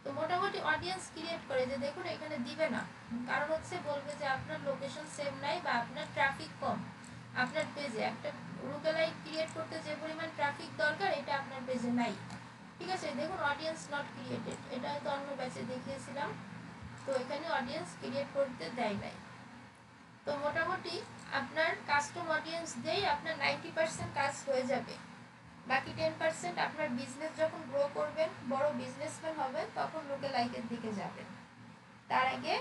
তো মোটামুটি অডিয়েন্স ক্রিয়েট করে যে দেখুন এখানে দিবে না, কারণ হচ্ছে বলবে যে আপনার লোকেশন সেম নাই বা আপনার ট্রাফিক কম। আপনার পেজে একটা লুকেলাইক ক্রিয়েট করতে যে পরিমাণ ট্রাফিক দরকার এটা আপনার পেজে নাই। ঠিক আছে, দেখুন অডিয়েন্স নট ক্রিয়েটেড, এটা হয়তো অন্য ব্যাচে দেখিয়েছিলাম, তো এখানে অডিয়েন্স ক্রিয়েট করতে দেয় নাই। তো মোটামুটি আপনার কাস্টম অডিয়েন্স দিয়েই আপনার 90% কাজ হয়ে যাবে। বাকি 10% আপনার বিজনেস যখন গ্রো করবেন, বড় বিজনেসম্যান হবেন, তখন লুকেলাইকের দিকে যাবেন। তার আগে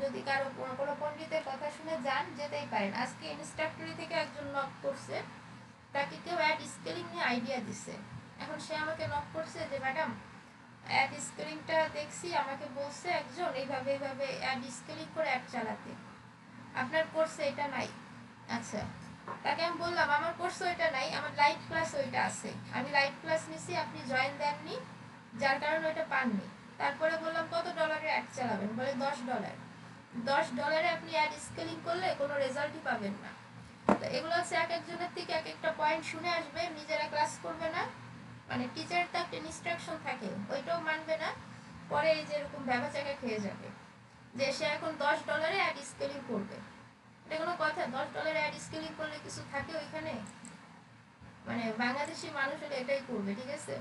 যদি কারো কোনো পণ্ডিতের কথা শুনে যান, যেতেই পারেন। আজকে ইনস্ট্রাক্টরি থেকে একজন নক করছে, তাকে কেউ অ্যাড স্কেলিং নিয়ে আইডিয়া দিছে। এখন সে আমাকে নক করছে যে ম্যাডাম অ্যাড স্কেলিংটা দেখছি, আমাকে বলছে একজন এইভাবে এইভাবে অ্যাড স্কেলিং করে অ্যাড চালাতে, আপনার কোর্সে এটা নাই। আচ্ছা, তাকে আমি বললাম আমার কোর্সে ওইটা নাই, আমার লাইভ ক্লাস ওইটা আছে, আমি লাইভ ক্লাস নিছি, আপনি জয়েন দেননি যার কারণে ওইটা পাননি। তারপরে বললাম কত ডলারে অ্যাড চালাবেন, বলে $10। $10 আপনি অ্যাড স্কেলিং করলে কোনো রেজাল্টই পাবেন না। তো এগুলো হচ্ছে এক একজনের থেকে এক একটা পয়েন্ট শুনে আসবে, নিজেরা ক্লাস করবে না, মানে টিচারের তো একটা ইনস্ট্রাকশন থাকে ওইটাও মানবে না, পরে এই যে এরকম ব্যবচাকা খেয়ে যাবে যে সে এখন $10 অ্যাড স্কেলিং করবে। এটা কোনো কথা? $10 অ্যাড স্কেলিং করলে কিছু থাকে ওইখানে? মানে বাংলাদেশি মানুষ হলে এটাই করবে, ঠিক আছে?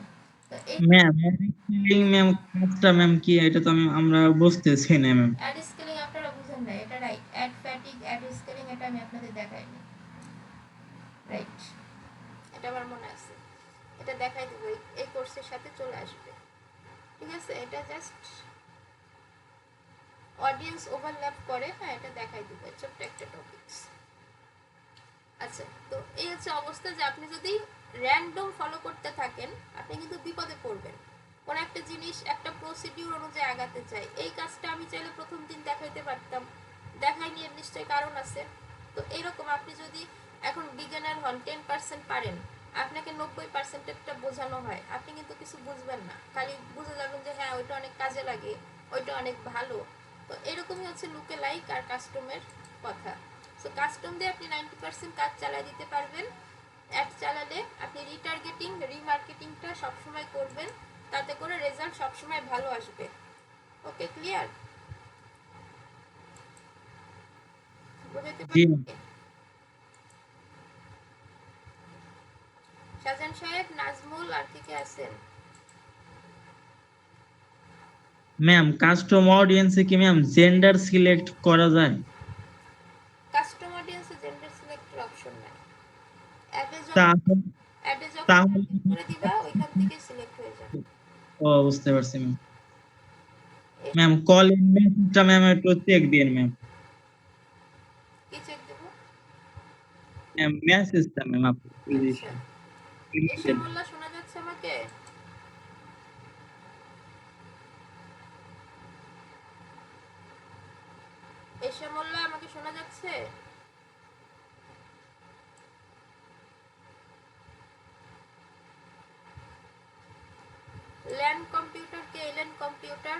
তো এই ম্যাম স্পেলিং ম্যাম কাজটা ম্যাম কি এটা তো আমরা বুঝতেছি না ম্যাম। অ্যাড স্কেলিং আপনারা বুঝেন না, এটা right. Ad fatigue, ad scaling এটা আমি আপনাদের দেখাইনি, রাইট? এটা আমার মনে আছে, এটা দেখাই দেবো, এই কোর্সের সাথে চলে আসবে, ঠিক আছে? এটা জাস্ট অডিয়েন্স ওভারল্যাপ করে, হ্যাঁ এটা দেখাই দেবো, ছোট্ট একটা টপিকস। আচ্ছা, তো এই হচ্ছে অবস্থা যে আপনি যদি র্যান্ডম ফলো করতে থাকেন আপনি কিন্তু বিপদে পড়বেন। কোন একটা জিনিস একটা প্রসিডিউর অনুযায়ী আগাতে চাই, এই কাজটা আমি চাইলে প্রথম দিন দেখাইতে পারতাম, দেখাইনি, এর নিশ্চয়ই কারণ আছে। তো এরকম আপনি যদি এখন বিগিনার হন, 10% পারেন, আপনাকে 90%টা বোঝানো হয়, আপনি কিন্তু কিছু বুঝবেন না, খালি বুঝে যাবেন যে হ্যাঁ ওইটা অনেক কাজে লাগে, ওইটা অনেক ভালো। তো এরকমই হচ্ছে লুকে লাইক আর কাস্টমের কথা। সো কাস্টম দিয়ে আপনি 90% কাজ চালাই দিতে পারবেন। অ্যাড চালালে আপনি রিটার্গেটিং, রিমার্কেটিংটা সবসময় করবেন, তাতে করে রেজাল্ট সবসময় ভালো আসবে। ওকে, ক্লিয়ার? বুঝাতে জি পারছি? শাহজাহান সাহেব, নাজমুল, আর কে কে আছেন? ম্যাম কাস্টম অডিয়েন্সে কি ম্যাম জেন্ডার সিলেক্ট করা যায়? কাস্টম অডিয়েন্সে জেন্ডার সিলেক্টের অপশন নাই। অ্যাডে যখন তাহলে অ্যাডে যখন তাহলে টার্গেট করে দিবা ওইখান থেকে সিলেক্ট হয়ে যাবে। ও বুঝতে পারছি ম্যাম। এই ম্যাম কল ইন মেসেজটা ম্যাম একটু চেক দিন ম্যাম। কি চেক দেবো? ম্যাম মেসেজটা ম্যাম আপনি আচ্ছা, এশা মোল্লা শোনা যাচ্ছে আমাকে? এশা মোল্লা আমাকে শোনা যাচ্ছে? ল্যান্ড কম্পিউটার কে? এলেন কম্পিউটার?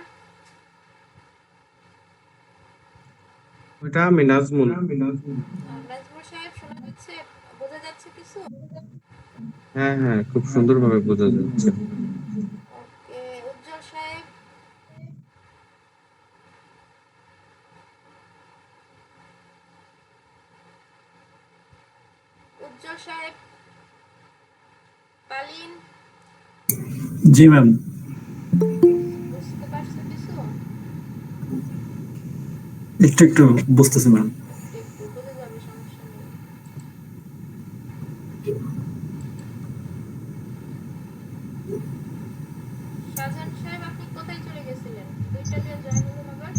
ওটা আমি নাজমুল। নাজমুল সাহেব শোনা যাচ্ছে? বোঝা যাচ্ছে কিছু? হ্যাঁ হ্যাঁ, খুব সুন্দরভাবে বোঝা যাচ্ছে। ওকে, উজ্জ্বল সাহেব? উজ্জ্বল সাহেব, পালিন, জি ম্যাম, বুঝতে পারছো কিছু? একটু একটু বুঝতেছি ম্যাম। একটু একটু বোঝা যাবে, সমস্যা নেই। শাহজাহান সাহেব, আপনি কোথায় চলে গেছিলেন? দুইটা দিয়ে জয়েন হলেন আবার?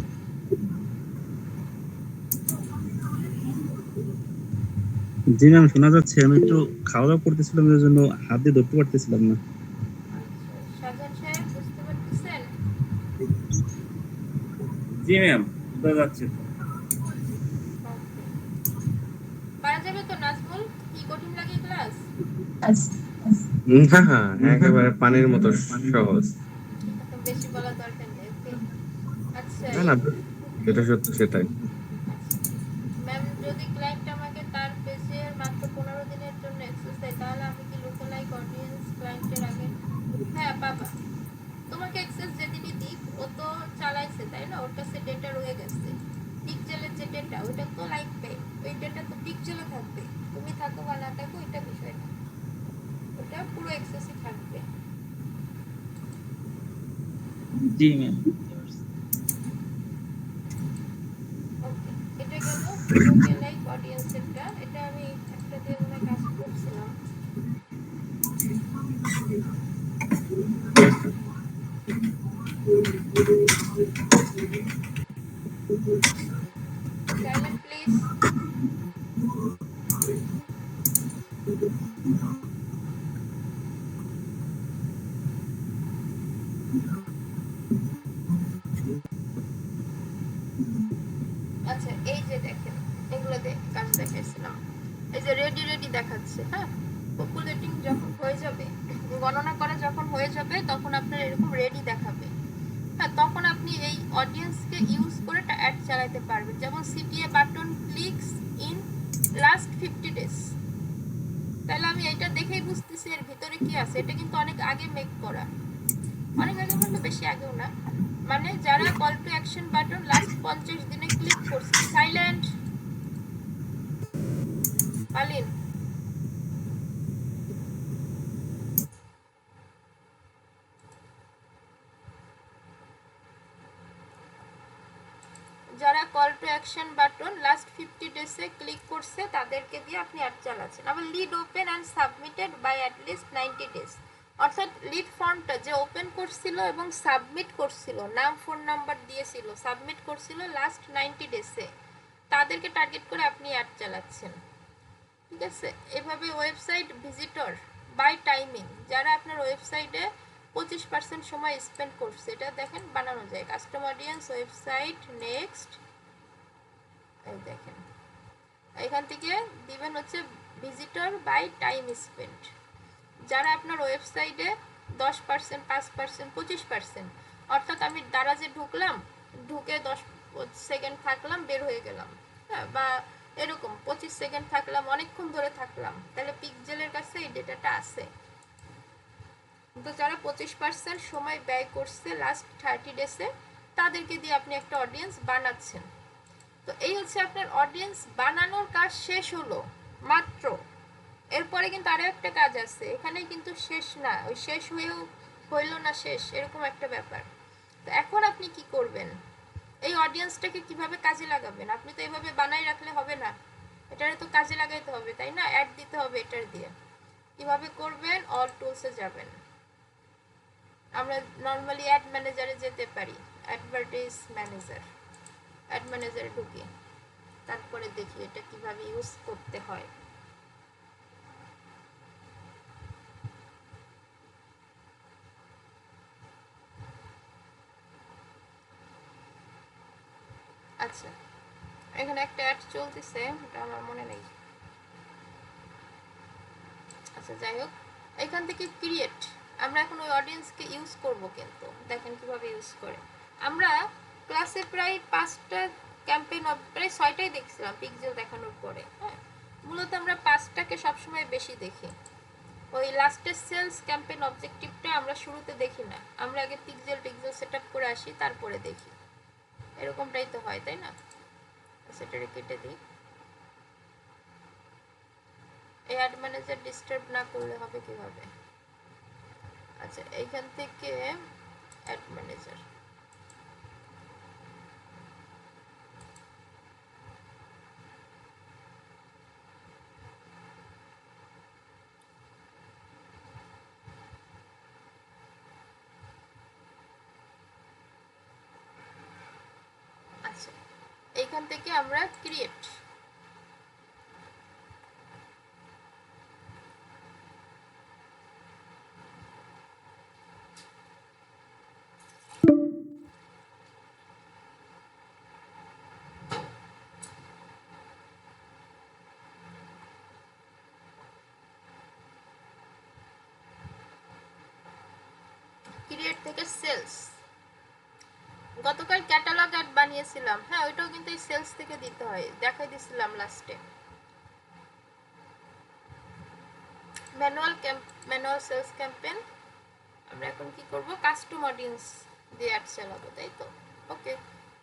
জি ম্যাম শোনা যাচ্ছে। আমি একটু খাওয়া দাওয়া করতেছিলাম, এর জন্য হাত দিয়ে ধরতে পারতেছিলাম না। আচ্ছা, শাহজাহান সাহেব বুঝতে পারতেছেন? জি ম্যাম বোঝা যাচ্ছে। ওকে, পারা যাবে তো? নাজমুল, কি কঠিন লাগে ক্লাস? না, একেবারে পানির মতো সহজ। বেশি বলা দরকার নেই, ওকে। আচ্ছা, না না, যেটা সত্যি সেটাই। ম্যাম যদি ক্লায়েন্ট আমাকে তার পেজের মাত্র 15 দিনের জন্য অ্যাক্সেস দেয় তাহলে আমি কি লোকালাইক অডিয়েন্স ক্লায়েন্টের আগে? হ্যাঁ পাবা। তোমাকে অ্যাক্সেস যেদিনই দিক ও তো চালাইছে, তাই না? ওর কাছে ডেটা রয়ে গেছে, পিকজেলের যে ডেটা ওইটা তো লাগবে, ওই ডেটা তো পিকজেলে থাকবে, তুমি থাকো বা না থাকো এটা বিষয় না, ওটা পুরো অ্যাক্সেসই থাকবে। জি ম্যাম। ওকে, এটা গেল লোকালাইক অডিয়েন্সেরটা। এটা আমি একটা দিয়ে মনে হয় কাজ করছিলাম। Silent please. আচ্ছা, এই যে দেখেন, এগুলো কাজ দেখাইছিলাম, এই যে রেডি রেডি দেখাচ্ছে, হ্যাঁ? পপুলেটিং যখন হয়ে যাবে, গণনা করা যখন হয়ে যাবে তখন আপনার এরকম রেডি দেখাবে, হ্যাঁ? তখন আপনি এই অডিয়েন্সকে ইউজ করে অ্যাড চালাতে পারবেন, যেমন CPA button clicks in last 50 days. তাহলে আমি এটা দেখেই বুঝতেছি এর ভিতরে কি আছে। এটা কিন্তু অনেক আগে মেক করা, অনেক আগে বলতে বেশি আগেও না, মানে যারা call to action button last 50 দিনে ক্লিক করছে। সাইলেন্ট। পালিন যারা call to action button last 50 ডেজে ক্লিক করছে তাদেরকে দিয়ে আপনি অ্যাড চালাচ্ছেন। আবার lead open and submitted by at least 90 days, অর্থাৎ লিড ফর্মটা যে ওপেন করছিল এবং সাবমিট করছিল, নাম ফোন নাম্বার দিয়েছিল, সাবমিট করছিল লাস্ট 90 ডেজে, তাদেরকে টার্গেট করে আপনি অ্যাড চালাচ্ছেন। ঠিক আছে, এভাবে ওয়েবসাইট ভিজিটর বাই টাইমিং, যারা আপনার ওয়েবসাইটে 25% সময় স্পেন্ড করছে, এটা দেখেন বানানো যায়। কাস্টম অডিয়েন্স, ওয়েবসাইট, নেক্সট, এই দেখেন এখান থেকে দিবেন হচ্ছে ভিজিটর বাই টাইম স্পেন্ড। যারা আপনার ওয়েবসাইটে 10%, 5%, 25%, অর্থাৎ আমি দারাজে ঢুকলাম, ঢুকে 10 সেকেন্ড থাকলাম, বের হয়ে গেলাম, হ্যাঁ, বা এরকম 25 সেকেন্ড থাকলাম, অনেকক্ষণ ধরে থাকলাম, তাহলে পিক্সেলের কাছে এই ডেটাটা আছে। তো যারা 25% সময় ব্যয় করছে লাস্ট 30 ডেজে, তাদেরকে দিয়ে আপনি একটা অডিয়েন্স বানাচ্ছেন। তো এই হচ্ছে আপনার অডিয়েন্স বানানোর কাজ শেষ হলো মাত্র। এরপরে কিন্তু আরো একটা কাজ আছে, এখানে কিন্তু শেষ না, ওই শেষ হয়েও হইল না শেষ, এরকম একটা ব্যাপার। তো এখন আপনি কি করবেন, এই অডিয়েন্সটাকে কিভাবে কাজে লাগাবেন? আপনি তো এইভাবে বানাই রাখলে হবে না, এটারে তো কাজে লাগাইতে হবে, তাই না? অ্যাড দিতে হবে এটার দিয়ে। কিভাবে করবেন? অল টুলসে যাবেন, আমরা নর্মালি অ্যাড ম্যানেজারে যেতে পারি, অ্যাডভার্টাইজ ম্যানেজার, অ্যাড ম্যানেজারে ঢুকি, তারপরে দেখি এটা কিভাবে ইউজ করতে হয়। আচ্ছা, এখানে একটা অ্যাড চলতেছে, এটা আমার মনে নেই। আচ্ছা, যাই হোক, এখান থেকে ক্রিয়েট, আমরা এখন ওই অডিয়েন্সকে ইউজ করব, কিন্তু দেখেন কিভাবে ইউজ করে। আমরা ক্লাসে প্রায় 5টা ক্যাম্পেইন, প্রায় 6টাই দেখছিলাম পিক্সেল দেখানোর পরে, হ্যাঁ। মূলত আমরা 5টাকে সবসময় বেশি দেখি, ওই লাস্টের সেলস ক্যাম্পেইন অবজেক্টিভটা আমরা শুরুতে দেখি না, আমরা আগে পিক্সেল সেট আপ করে আসি, তারপরে দেখি, এরকমটাই তো হয়, তাই না? সেটা কেটে দিই, এই অ্যাড ম্যানেজার ডিস্টার্ব না করলে হবে কিভাবে? আচ্ছা, এইখান থেকে অ্যাড ম্যানেজার, আচ্ছা, এইখান থেকে আমরা ক্রিয়েট, ক্রিয়েট থেকে সেলস, গতকাল ক্যাটালগ অ্যাড বানিয়েছিলাম, হ্যাঁ, ওইটাও কিন্তু এই সেলস থেকে দিতে হয়, দেখাই দিছিলাম লাস্টে। ম্যানুয়াল সেলস ক্যাম্পেইন, আমরা এখন কি করব? কাস্টম অডিয়েন্স দিয়ে অ্যাড চালাবো, তাই তো? ওকে,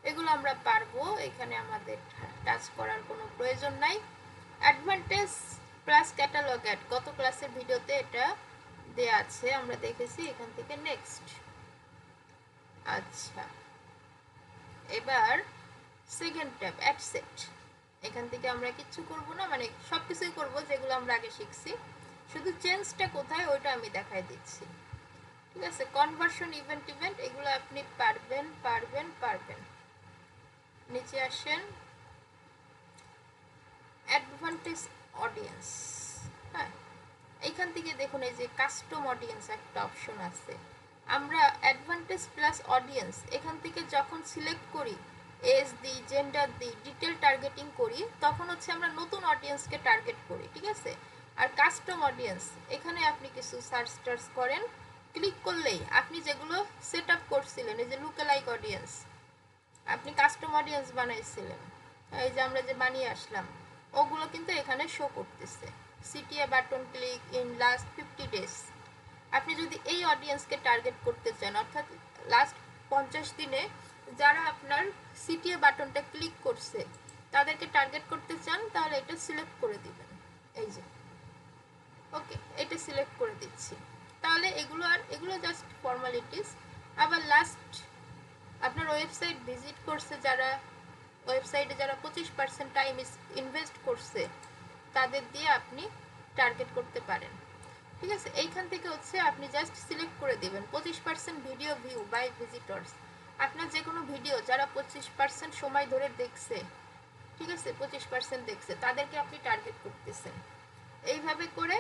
এগুলো আমরা পারবো, এখানে আমাদের টাচ করার কোনো প্রয়োজন নাই। অ্যাডভান্টেজ প্লাস ক্যাটালগ অ্যাড, গত ক্লাসের ভিডিওতে এটা দেয়া আছে, আমরা দেখেছি। এখান থেকে নেক্সট। আচ্ছা, এবার সেকেন্ড ট্যাব অ্যাড সেট, এখান থেকে আমরা কিচ্ছু করব না, মানে সবকিছুই করব যেগুলো আমরা আগে শিখছি, শুধু চেঞ্জটা কোথায় ওইটা আমি দেখাই দিচ্ছি। ঠিক আছে, কনভার্সন, ইভেন্ট, এগুলো আপনি পারবেন। নিচে আসেন, অ্যাডভান্টেজ অডিয়েন্স, হ্যাঁ, এইখান থেকে দেখুন এই যে কাস্টম অডিয়েন্স একটা অপশন আছে। আমরা অ্যাডভান্টেজ প্লাস অডিয়েন্স এখান থেকে যখন সিলেক্ট করি, এজ দিই, জেন্ডার দিই, ডিটেল টার্গেটিং করি, তখন হচ্ছে আমরা নতুন অডিয়েন্সকে টার্গেট করি, ঠিক আছে? আর কাস্টম অডিয়েন্স, এখানে আপনি কিছু সার্চ করেন, ক্লিক করলেই আপনি যেগুলো সেট আপ করছিলেন, এই যে লুকালাইক অডিয়েন্স, আপনি কাস্টম অডিয়েন্স বানাইছিলেন, এই যে আমরা যে বানিয়ে আসলাম, ওগুলো কিন্তু এখানে শো করতেছে। CTA button click in last 50 days, আপনি যদি এই অডিয়েন্সকে টার্গেট করতে চান, অর্থাৎ লাস্ট 50 দিনে যারা আপনার সিটিএ বাটনটা ক্লিক করছে তাদেরকে টার্গেট করতে চান, তাহলে এটা সিলেক্ট করে দিবেন। এই যে ওকে, এটা সিলেক্ট করে দিচ্ছি। তাহলে এগুলো জাস্ট ফর্মালিটিস। আবার লাস্ট আপনার ওয়েবসাইট ভিজিট করছে যারা, ওয়েবসাইটে যারা 25% টাইম ইনভেস্ট করছে, তাদের দিয়ে আপনি টার্গেট করতে পারেন। ঠিক আছে, এইখান থেকে হচ্ছে আপনি জাস্ট সিলেক্ট করে দিবেন 25% ভিডিও ভিউ বাই ভিজিটর্স। আপনার যে কোনো ভিডিও যারা 25% সময় ধরে দেখছে, ঠিক আছে, 25% দেখছে, তাদেরকে আপনি টার্গেট করতেছেন। এইভাবে করে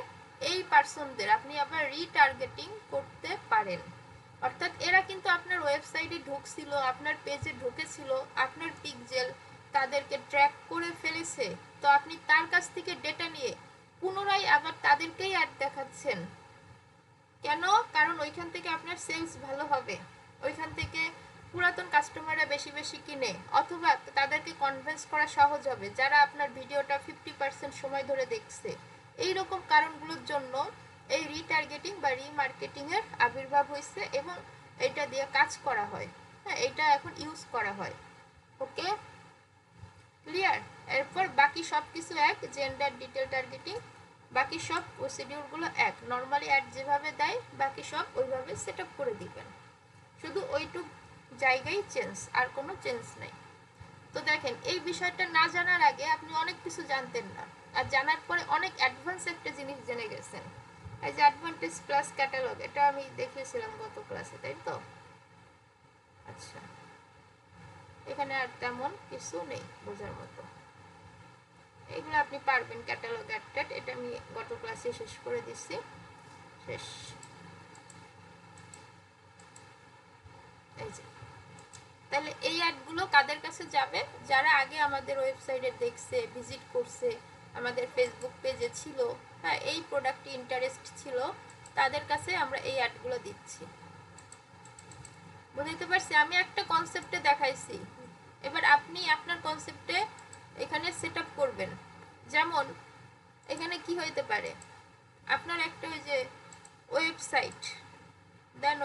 এই পার্সনদের আপনি আবার রিটার্গেটিং করতে পারেন। অর্থাৎ এরা কিন্তু আপনার ওয়েবসাইটে ঢুকছিল, আপনার পেজে ঢুকেছিল, আপনার পিক্সেল তাদেরকে ট্র্যাক করে ফেলেছে, তো আপনি তার কাছ থেকে ডেটা নিয়ে পুনরায় আবার তাদেরকেই অ্যাড দেখাচ্ছেন। কেন? কারণ ওইখান থেকে আপনার সেলস ভালো হবে, ওইখান থেকে পুরাতন কাস্টমাররা বেশি বেশি কিনে, অথবা তাদেরকে কনভিন্স করা সহজ হবে যারা আপনার ভিডিওটা 50% সময় ধরে দেখছে। এই রকম কারণগুলোর জন্য এই রিটার্গেটিং বা রিমার্কেটিং এর আবির্ভাব হয়েছে এবং এটা দিয়ে কাজ করা হয়। হ্যাঁ, এটা এখন ইউজ করা হয়। ওকে, ক্লিয়ার? এরপর বাকি সব কিছু এক, জেন্ডার ডিটেল টার্গেটিং, বাকি সব প্রসিডিউরগুলো এক, নর্মালি অ্যাড যেভাবে দেয় বাকি সব ওইভাবে সেট আপ করে দিবেন, শুধু ওইটুক জায়গায় চেঞ্জ, আর কোনো চেঞ্জ নেই। তো দেখেন, এই বিষয়টা না জানার আগে আপনি অনেক কিছু জানতেন না, আর জানার পরে অনেক অ্যাডভান্স একটা জিনিস জেনে গেছেন। এই যে অ্যাডভান্টেজ প্লাস ক্যাটালগ, এটা আমি দেখিয়েছিলাম গত ক্লাসে, তাই তো? আচ্ছা, এখানে আর তেমন কিছু নেই বোঝার মতো, এগুলো আপনি পারবেন। ক্যাটালগ অ্যাড, এটা আমি গত ক্লাসে শেষ করে দিচ্ছি, শেষ। এই যে, তাহলে এই অ্যাডগুলো কাদের কাছে যাবে? যারা আগে আমাদের ওয়েবসাইটে দেখছে, ভিজিট করছে, আমাদের ফেসবুক পেজে ছিল, হ্যাঁ, এই প্রোডাক্টে ইন্টারেস্ট ছিল, তাদের কাছে আমরা এই অ্যাডগুলো দিচ্ছি। বুঝতে পারছি? আমি একটা কনসেপ্টে দেখাইছি, এবার আপনি আপনার কনসেপ্টে এখানে সেট আপ করবেন। যেমন এখানে কি হইতে পারে, আপনার একটা ওই যে ওয়েবসাইট দেন,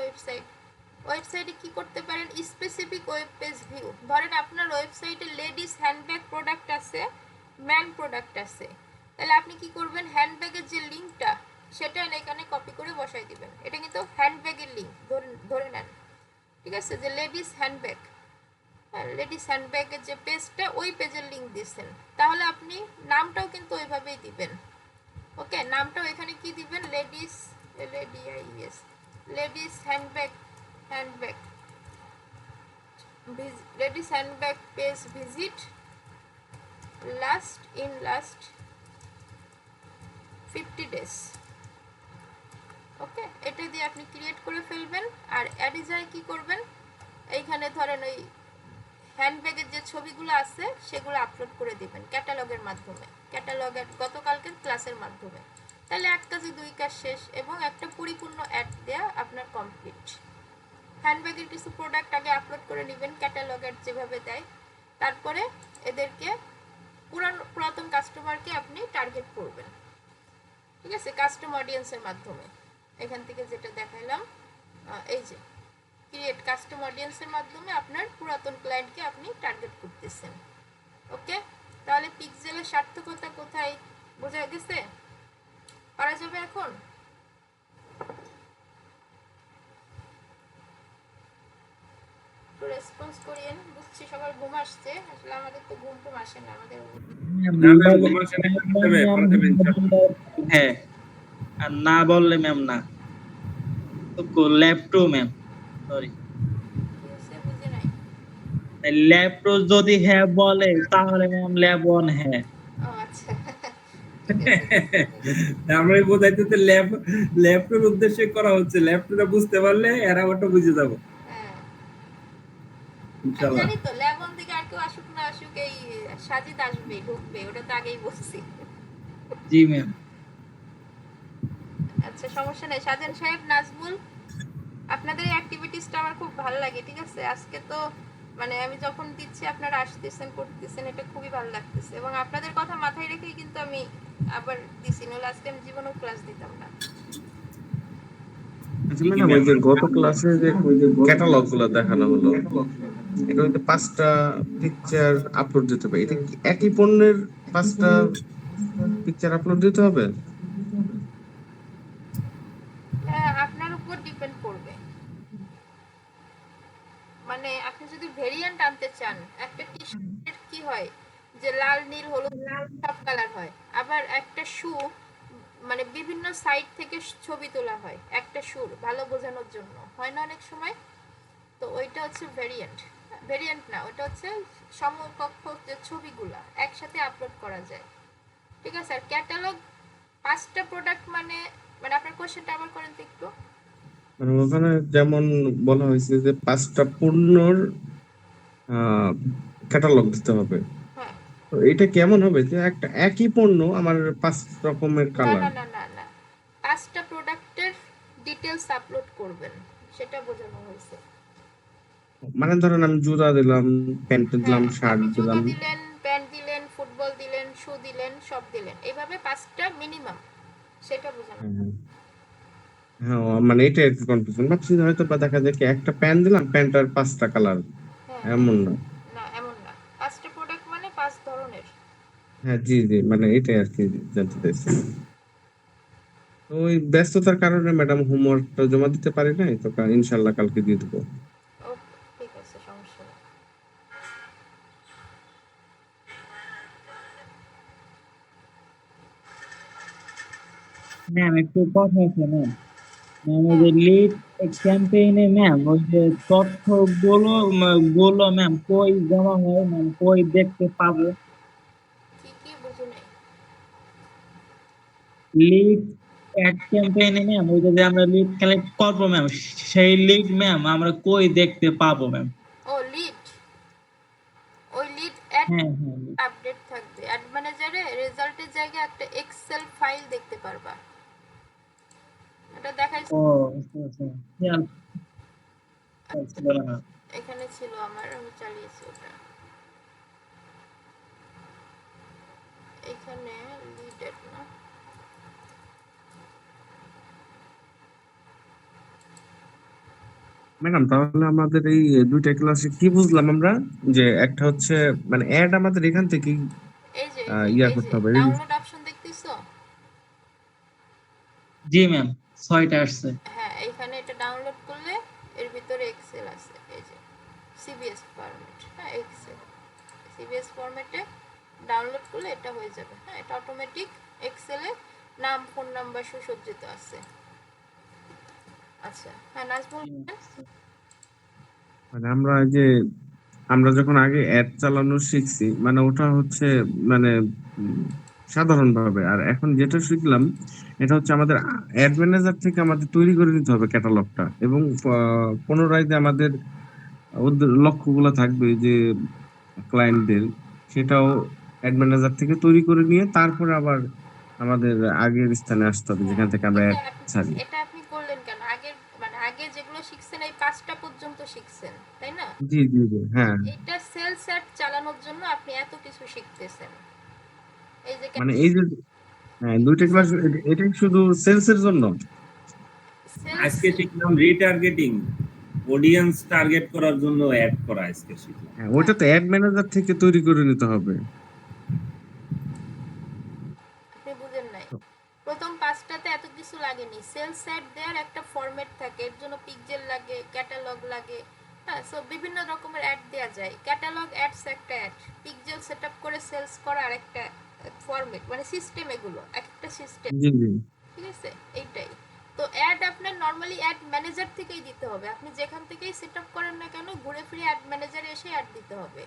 ওয়েবসাইটে কি করতে পারেন, স্পেসিফিক ওয়েব পেজ ভিউ। ধরেন আপনার ওয়েবসাইটে লেডিস হ্যান্ডব্যাগ প্রোডাক্ট আছে, ম্যান প্রোডাক্ট আছে, তাহলে আপনি কি করবেন, হ্যান্ডব্যাগের যে লিঙ্কটা সেটা এখানে কপি করে বসাই দিবেন। এটা কিন্তু হ্যান্ডব্যাগের লিঙ্ক ধরে নেন, ঠিক আছে, যে লেডিস হ্যান্ডব্যাগ, লেডিস হ্যান্ডব্যাগের যে পেজটা, ওই পেজের লিঙ্ক দিচ্ছেন, তাহলে আপনি নামটাও কিন্তু ওইভাবেই দিবেন। ওকে, নামটাও এখানে কি দিবেন, ladies, LADIES, ladies handbag ladies handbag page visit last 50 days। ওকে, এটা দিয়ে আপনি ক্রিয়েট করে ফেলবেন। আর অ্যাডিজায় কি করবেন, এইখানে ধরেন ওই হ্যান্ডব্যাগের যে ছবিগুলো আছে সেগুলো আপলোড করে দিবেন ক্যাটালগের মাধ্যমে, ক্যাটালগের গতকালকের ক্লাসের মাধ্যমে। তাহলে এক কাজে দুই কাজ শেষ, এবং একটা পরিপূর্ণ অ্যাড দেয়া আপনার কমপ্লিট। হ্যান্ডব্যাগের কিছু প্রোডাক্ট আগে আপলোড করে নেবেন ক্যাটালগের যেভাবে দেয়, তারপরে এদেরকে পুরাতন কাস্টমারকে আপনি টার্গেট করবেন, ঠিক আছে, কাস্টম অডিয়েন্সের মাধ্যমে। এখান থেকে যেটা দেখাইলাম, এই যে ক্রিয়েট কাস্টম অডিয়েন্সের মাধ্যমে আপনার পুরাতন ক্লায়েন্টকে আপনি টার্গেট করতেছেন। ওকে, তাহলে পিক্সেলের সার্থকতা কোথায় বোঝা গেছে? পারা যাবে এখন? রেসপন্স করিয়েন, বুঝছি সবার ঘুম আসছে, আসলে আমাদের তো ঘুম টুম আসে না, আমাদের হ্যাঁ, আর না বললে ম্যাম না, তো ল্যাব টু ম্যাম, সরি, বুঝে নাই। ল্যাব টু যদি হ্যাঁ বলে তাহলে ম্যাম ল্যাব ওয়ান হ্যাঁ। ও আচ্ছা, আমরা বোঝাইতে ল্যাপটপের উদ্দেশ্যে করা হচ্ছে, ল্যাপটপটা বুঝতে পারলে এরা ওটা বুঝে যাবো হ্যাঁ, ইনশাআল্লাহ। জানি তো ল্যাবন থেকে আর কেউ আসুক না আসুক, এই সাজিদ আসবে, ঢুকবে, ওটা তো আগেই বলছি। জি ম্যাম। আচ্ছা, সমস্যা নেই। সাজান সাহেব, নাজমুল, আপনাদের এই অ্যাক্টিভিটিসটা আমার খুব ভালো লাগে, ঠিক আছে? আজকে তো মানে আমি যখন দিচ্ছি আপনারা আসতেছেন, করতেছেন, এটা খুবই ভালো লাগতেছে, এবং আপনাদের কথা মাথায় রেখেই কিন্তু আমি আবার দিছি, নইলে আজকে আমি জীবনেও ক্লাস দিতাম না। আচ্ছা ম্যাডাম, ওই যে গত ক্লাসে যে ক্যাটালগ গুলো দেখানো হলো, এটা হইতে 5টা পিকচার আপলোড দিতে পারি, এটা কি একই পণ্যের 5টা পিকচার আপলোড দিতে হবে? হ্যাঁ, আপনার উপর ডিপেন্ড করবে। মানে আপনি যদি ভেরিয়েন্ট আনতে চান, একটা টি শার্টের কি হয় যে লাল নীল হলুদ সব কালার হয়, আবার একটা শু মানে বিভিন্ন সাইড থেকে ছবি তোলা হয় একটা শুর ভালো বোঝানোর জন্য, হয় না অনেক সময়? তো ওইটা হচ্ছে ভেরিয়েন্ট। ভেরিয়েন্ট না, ওটা হচ্ছে সমকক্ষ যে ছবিগুলা একসাথে আপলোড করা যায়। ঠিক আছে। আর ক্যাটালগ 5টা প্রোডাক্ট মানে, মানে আপনার কোশ্চেনটা আবার করেন তো একটু। মানে ওখানে যেমন বলা হয়েছে যে 5টা পণ্যর ক্যাটালগ দিতে হবে। হ্যাঁ। তো এটা কেমন হবে যে একটা একই পণ্য আমার 5 রকমের না কালার? না না না না, 5টা প্রোডাক্টের ডিটেলস আপলোড করবেন, সেটা বোঝানো হয়েছে। মানে ধরেন আমি জুতা দিলাম, প্যান্ট দিলাম, হ্যাঁ, শার্ট আপনি জুতো দিলাম। দিলেন, প্যান্ট দিলেন, ফুটবল দিলেন, শু দিলেন, সব দিলেন, এইভাবে 5টা মিনিমাম, সেটা বোঝানো। হ্যাঁ, হ্যাঁ, মানে এটা একটু কনফিউশন ভাবছি যে হয়তো বা দেখা যায় কি একটা প্যান্ট দিলাম, প্যান্টার 5টা কালার, হ্যাঁ হ্যাঁ, এমন না। না এমন না, 5টা প্রোডাক্ট মানে 5 ধরনের। হ্যাঁ, জি জি, মানে এটাই আর কি জানতে চাইছি। তো ওই ব্যস্ততার কারণে ম্যাডাম হোমওয়ার্কটা জমা দিতে পারি নাই, তো ইনশাল্লাহ কালকে দিয়ে দেবো। ওকে, ঠিক আছে, সমস্যা নেই। ম্যাম একটু কথা আছে ম্যাম। ম্যাম ওই হ্যাঁ, যে লিড ক্যাম্পেইনে ম্যাম ওই যে তথ্যগুলো গুলো ম্যাম কই জমা হয়, ম্যাম কই দেখতে পাবো? কি কি বুঝি নাই। লিড অ্যাড ক্যাম্পেইনে ম্যাম ওই যে আমরা লিড কালেক্ট করবো ম্যাম, সেই লিড ম্যাম আমরা কই দেখতে পাবো ম্যাম? ও লিড, ওই লিড অ্যাড হ্যাঁ হ্যাঁ। আপডেট থাকবে অ্যাড ম্যানেজারে, রেজাল্টের জায়গায় একটা এক্সেল ফাইল দেখতে পারবা। এটা দেখাইছি। ও আচ্ছা আচ্ছা। খেয়াল ছিল না। এখানে ছিল আমার, আমি চালিয়েছি ওটা। এখানে লিড অ্যাড না, ম্যাডাম তাহলে আমাদের এই দুইটা ক্লাসে কি বুঝলাম আমরা, যে একটা হচ্ছে মানে অ্যাড আমাদের এখান থেকে এই যে এই যে ইয়া এই যে করতে হবে। ডাউনলোড অপশন দেখতেছো? জি ম্যাম, 6টা আসছে। হ্যাঁ, এইখানে এটা ডাউনলোড করলে এর ভিতরে এক্সেল আছে, এই যে সিবিএস ফরম্যাট। হ্যাঁ, এক্সেল সিবিএস ফরম্যাটে ডাউনলোড করলে এটা হয়ে যাবে। হ্যাঁ, এটা অটোমেটিক এক্সেলে নাম ফোন নাম্বার সুসজ্জিত আছে। আচ্ছা, হ্যাঁ নাজমুল বলেন। মানে আমরা যখন আগে অ্যাড চালানো শিখছি, মানে ওটা হচ্ছে মানে সাধারণ ভাবে, আর এখন যেটা শিখলাম এটা হচ্ছে আমাদের অ্যাড ম্যানেজার থেকে আমাদের তৈরি করে নিতে হবে ক্যাটালগটা, এবং পুনরায় যে আমাদের ওদের লক্ষ্যগুলো থাকবে যে ক্লায়েন্টদের, সেটাও অ্যাড ম্যানেজার থেকে তৈরি করে নিয়ে তারপরে আবার আমাদের আগের স্থানে আসতে হবে হ্যাঁ, যেখান থেকে আমরা এটা অ্যাড ছাড়ি। এটা আপনি করলেন কেন? আগের মানে আগে যেগুলো শিখছেন এই 5টা পর্যন্ত শিখছেন, তাই না? জি জি জি, হ্যাঁ। এটা সেলস অ্যাড চালানোর জন্য আপনি এত কিছু শিখতেছেন। এই যে মানে এই যে হ্যাঁ, দুইটা ক্লাস এটাই শুধু সেলস এর জন্য। সেলস, আজকে শিখলাম রিটার্গেটিং, অডিয়েন্স টার্গেট করার জন্য অ্যাড করা আজকে শিখলাম। হ্যাঁ, ওইটা তো অ্যাড ম্যানেজার থেকে তৈরি করে নিতে হবে। আপনি বুঝেন নাই। প্রথম 5টাতে এত কিছু লাগেনি। সেলস অ্যাড দেওয়ার একটা ফরম্যাট থাকে, এর জন্য পিকজেল লাগে, ক্যাটালগ লাগে। হ্যাঁ, সো বিভিন্ন রকমের অ্যাড দেওয়া যায়। ক্যাটালগ অ্যাডস একটা অ্যাড, পিকজেল সেট আপ করে সেলস করা আর একটা ফরম্যাট, মানে সিস্টেম, এগুলো এক একটা সিস্টেম। জি জি। ঠিক আছে, এইটাই। তো অ্যাড আপনার নর্মালি অ্যাড ম্যানেজার থেকেই দিতে হবে। আপনি যেখান থেকেই সেট আপ করেন না কেন, ঘুরে ফিরে অ্যাড ম্যানেজারে এসে অ্যাড দিতে হবে।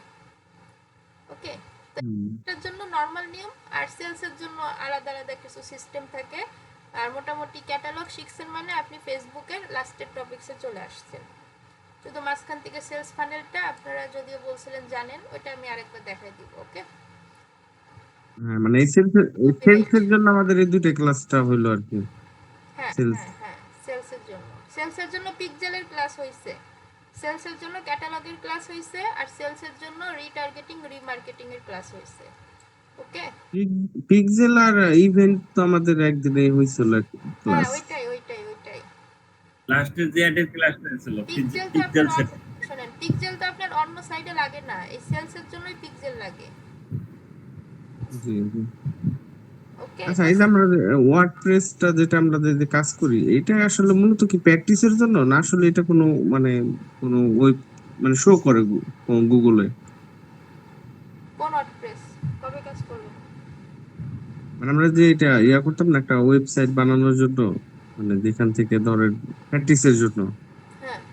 ওকে, তো হুম। এটার জন্য নর্মাল নিয়ম, আর সেলসের জন্য আলাদা আলাদা কিছু সিস্টেম থাকে। আর মোটামুটি ক্যাটালগ শিখছেন মানে আপনি ফেসবুকের লাস্টের টপিকসে চলে আসছেন। শুধু মাঝখান থেকে সেলস ফানেলটা আপনারা যদিও বলছিলেন জানেন, ওটা আমি আরেকবার দেখাই দিব। ওকে, হ্যাঁ, মানে এই সেলস এর জন্য আমাদের এই দুইটা ক্লাসটা হইলো আর কি। হ্যাঁ সেলস। হ্যাঁ হ্যাঁ, সেলসের জন্য পিকজেলের ক্লাস হয়েছে, সেলসের জন্য ক্যাটালগের ক্লাস হয়েছে, আর সেলসের জন্য রিটার্গেটিং রিমার্কেটিং এর ক্লাস হয়েছে। ওকে, পিক্সেল আর ইভেন্ট তো আমাদের একদিনে হয়েছিল হ্যাঁ ক্লাস। ওইটাই। লাস্টের যে অ্যাডের ক্লাসটা ছিল পিকজেল তো পিক্সেল আপনার সেট। শোনেন, পিকজেল তো আপনার অন্য সাইডে লাগে না, এই সেলসের জন্যই পিকজেল লাগে। জি জি। ওকে? আচ্ছা, এই যে আমরা ওয়ার্ডপ্রেসটা যেটা আমরা যে কাজ করি, এটা আসলে মূলত কি প্র্যাকটিসের জন্য, না আসলে এটা কোনো মানে কোনো ওয়েব মানে শো করে গুগলে? কোন ওয়ার্ডপ্রেস কবে কাজ করবেন? মানে আমরা যে এটা করতাম না, একটা ওয়েবসাইট বানানোর জন্য, মানে যেখান থেকে ধরেন প্র্যাকটিসের জন্য হ্যাঁ, না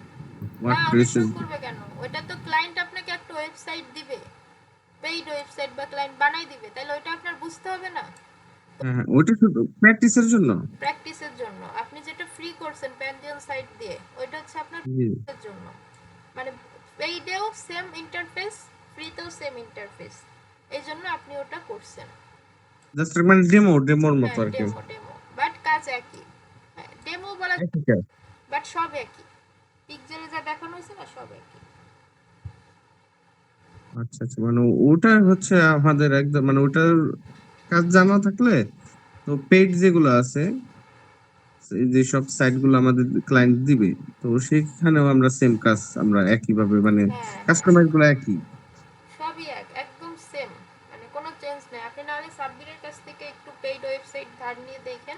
ওটা শো ওয়ার্ডপ্রেসের। করবে কেন? ওটা তো ক্লায়েন্ট আপনাকে একটা ওয়েবসাইট দিবে, পেইড ওয়েবসাইট বা ক্লায়েন্ট বানাই দিবে, তাহলে ওটা আপনার বুঝতে হবে না? হ্যাঁ, হ্যাঁ, ওইটা শুধু প্র্যাকটিসের জন্য। প্র্যাকটিসের জন্য আপনি যেটা ফ্রি করছেন প্যান্ডিয়াল সাইট দিয়ে, ওইটা হচ্ছে আপনার জি। এর জন্য। মানে পেইডেও সেম ইন্টারফেস, ফ্রিতেও সেম ইন্টারফেস, এই জন্য আপনি ওটা করছেন। জাস্ট মানে ডেমোর মতো হ্যাঁ, আর কি। ডেমো বাট কাজ একই। ডেমো বলা একই কাজ। বাট সব একই, পিক্সেলে যা দেখানো হয়েছে না সব একই। আচ্ছা, আচ্ছা, মানে ওটা হচ্ছে আমাদের একদম মানে ওটার কাজ জানা থাকলে, তো পেইড যেগুলো আছে, এই যে সব সাইট গুলো আমাদের ক্লায়েন্ট দিবে, তো সেখানেও আমরা সেম কাজ আমরা একই ভাবে মানে হ্যাঁ, কাস্টমাইজ গুলো একই। সবই একদম সেম, মানে কোনো চেঞ্জ নেই। আপনি নাহলে সাব্বিরের কাছ থেকে একটু পেইড ওয়েবসাইট ধার নিয়ে দেখেন,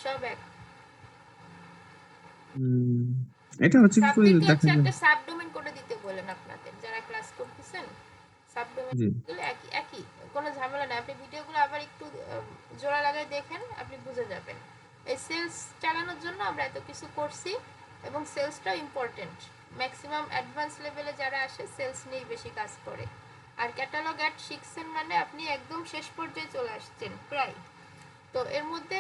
সব এক। উম, এটা হচ্ছে কি করে সাব্বিরকে দেখা হচ্ছে যায়। একটা সাবডোমেন করে দিতে বলেন আপনাদের যারা ক্লাস করতেছেন, সাবডোমেন জি, গুলো একই একই, কোনো ঝামেলা নেই। আপনি ভিডিওগুলো আবার একটু জোড়া লাগায় দেখেন, আপনি বুঝে যাবেন। এই সেলস চালানোর জন্য আমরা এত কিছু করছি, এবং সেলসটাও ইম্পর্টেন্ট। ম্যাক্সিমাম অ্যাডভান্স লেভেলে যারা আসে সেলস নিয়েই বেশি কাজ করে। আর ক্যাটালগ অ্যাড শিখছেন মানে আপনি একদম শেষ পর্যায়ে চলে আসছেন প্রায়। তো এর মধ্যে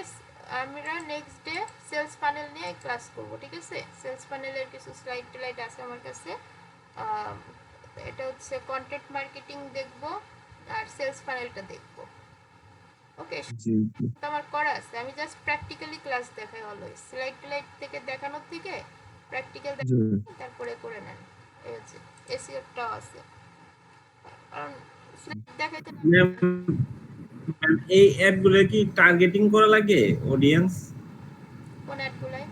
আমরা নেক্সট ডে সেলস প্যানেল নিয়ে ক্লাস করব, ঠিক আছে? সেলস প্যানেলের কিছু স্লাইড টাইড আছে আমার কাছে। এটা হচ্ছে কন্টেন্ট মার্কেটিং দেখব, আর সেলস প্যানেলটা দেখব। ওকে, জি, জি, আমার করা আছে, আমি জাস্ট প্র্যাকটিক্যালি ক্লাস দেখাই অলওয়েজ। স্লাইড থেকে দেখানোর থেকে প্র্যাকটিক্যাল জি। তারপরে করে নেন। এই হচ্ছে এসইওটাও আছে, কারণ স্লাইড দেখাইতে না। ম্যাম, এই অ্যাড গুলো কি টার্গেটিং করা লাগে অডিয়েন্স? কোন অ্যাডগুলাই?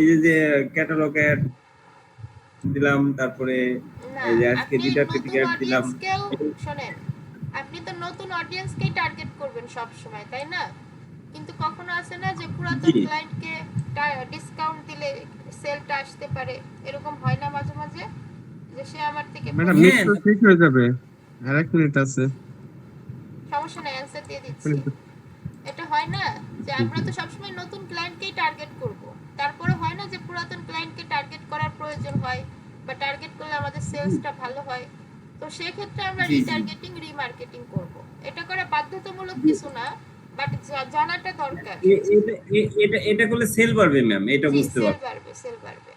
এই যে ক্যাটালগ অ্যাড দিলাম, তারপরে না, এই যে আজকে আপনি ডিটারগেটিং নতুন অ্যাড দিলাম। অডিয়েন্সকেও শোনেন, আপনি তো নতুন অডিয়েন্সকেই টার্গেট করবেন সব সময়, তাই না? কিন্তু কখনো আসে না যে পুরাতন জি। ক্লায়েন্টকে ডিসকাউন্ট দিলে সেলটা আসতে পারে, এরকম হয় না মাঝে মাঝে, যে সে আমার থেকে ম্যাডাম হ্যাঁ, নেট তো শেষ হয়ে যাবে, আর 1 মিনিট আছে। সমস্যা নাই, অ্যান্সার দিয়ে 1 দিচ্ছি। মিনিট। এটা হয় না যে আমরা তো সবসময় নতুন ক্লায়েন্টকেই টার্গেট করব, তারপরে হয় না যে পুরাতন ক্লায়েন্টকে টার্গেট করার প্রয়োজন হয়, বা টার্গেট করলে আমাদের সেলসটা ভালো হয়। তো সেক্ষেত্রে আমরা জি, জি। রিটার্গেটিং রিমার্কেটিং করব। এটা করা বাধ্যতামূলক কিছু না, বাট জানাটা দরকার। এটা করলে সেল বাড়বে ম্যাম, এটা জি, বুঝতে সেল পারছি। বাড়বে, সেল বাড়বে।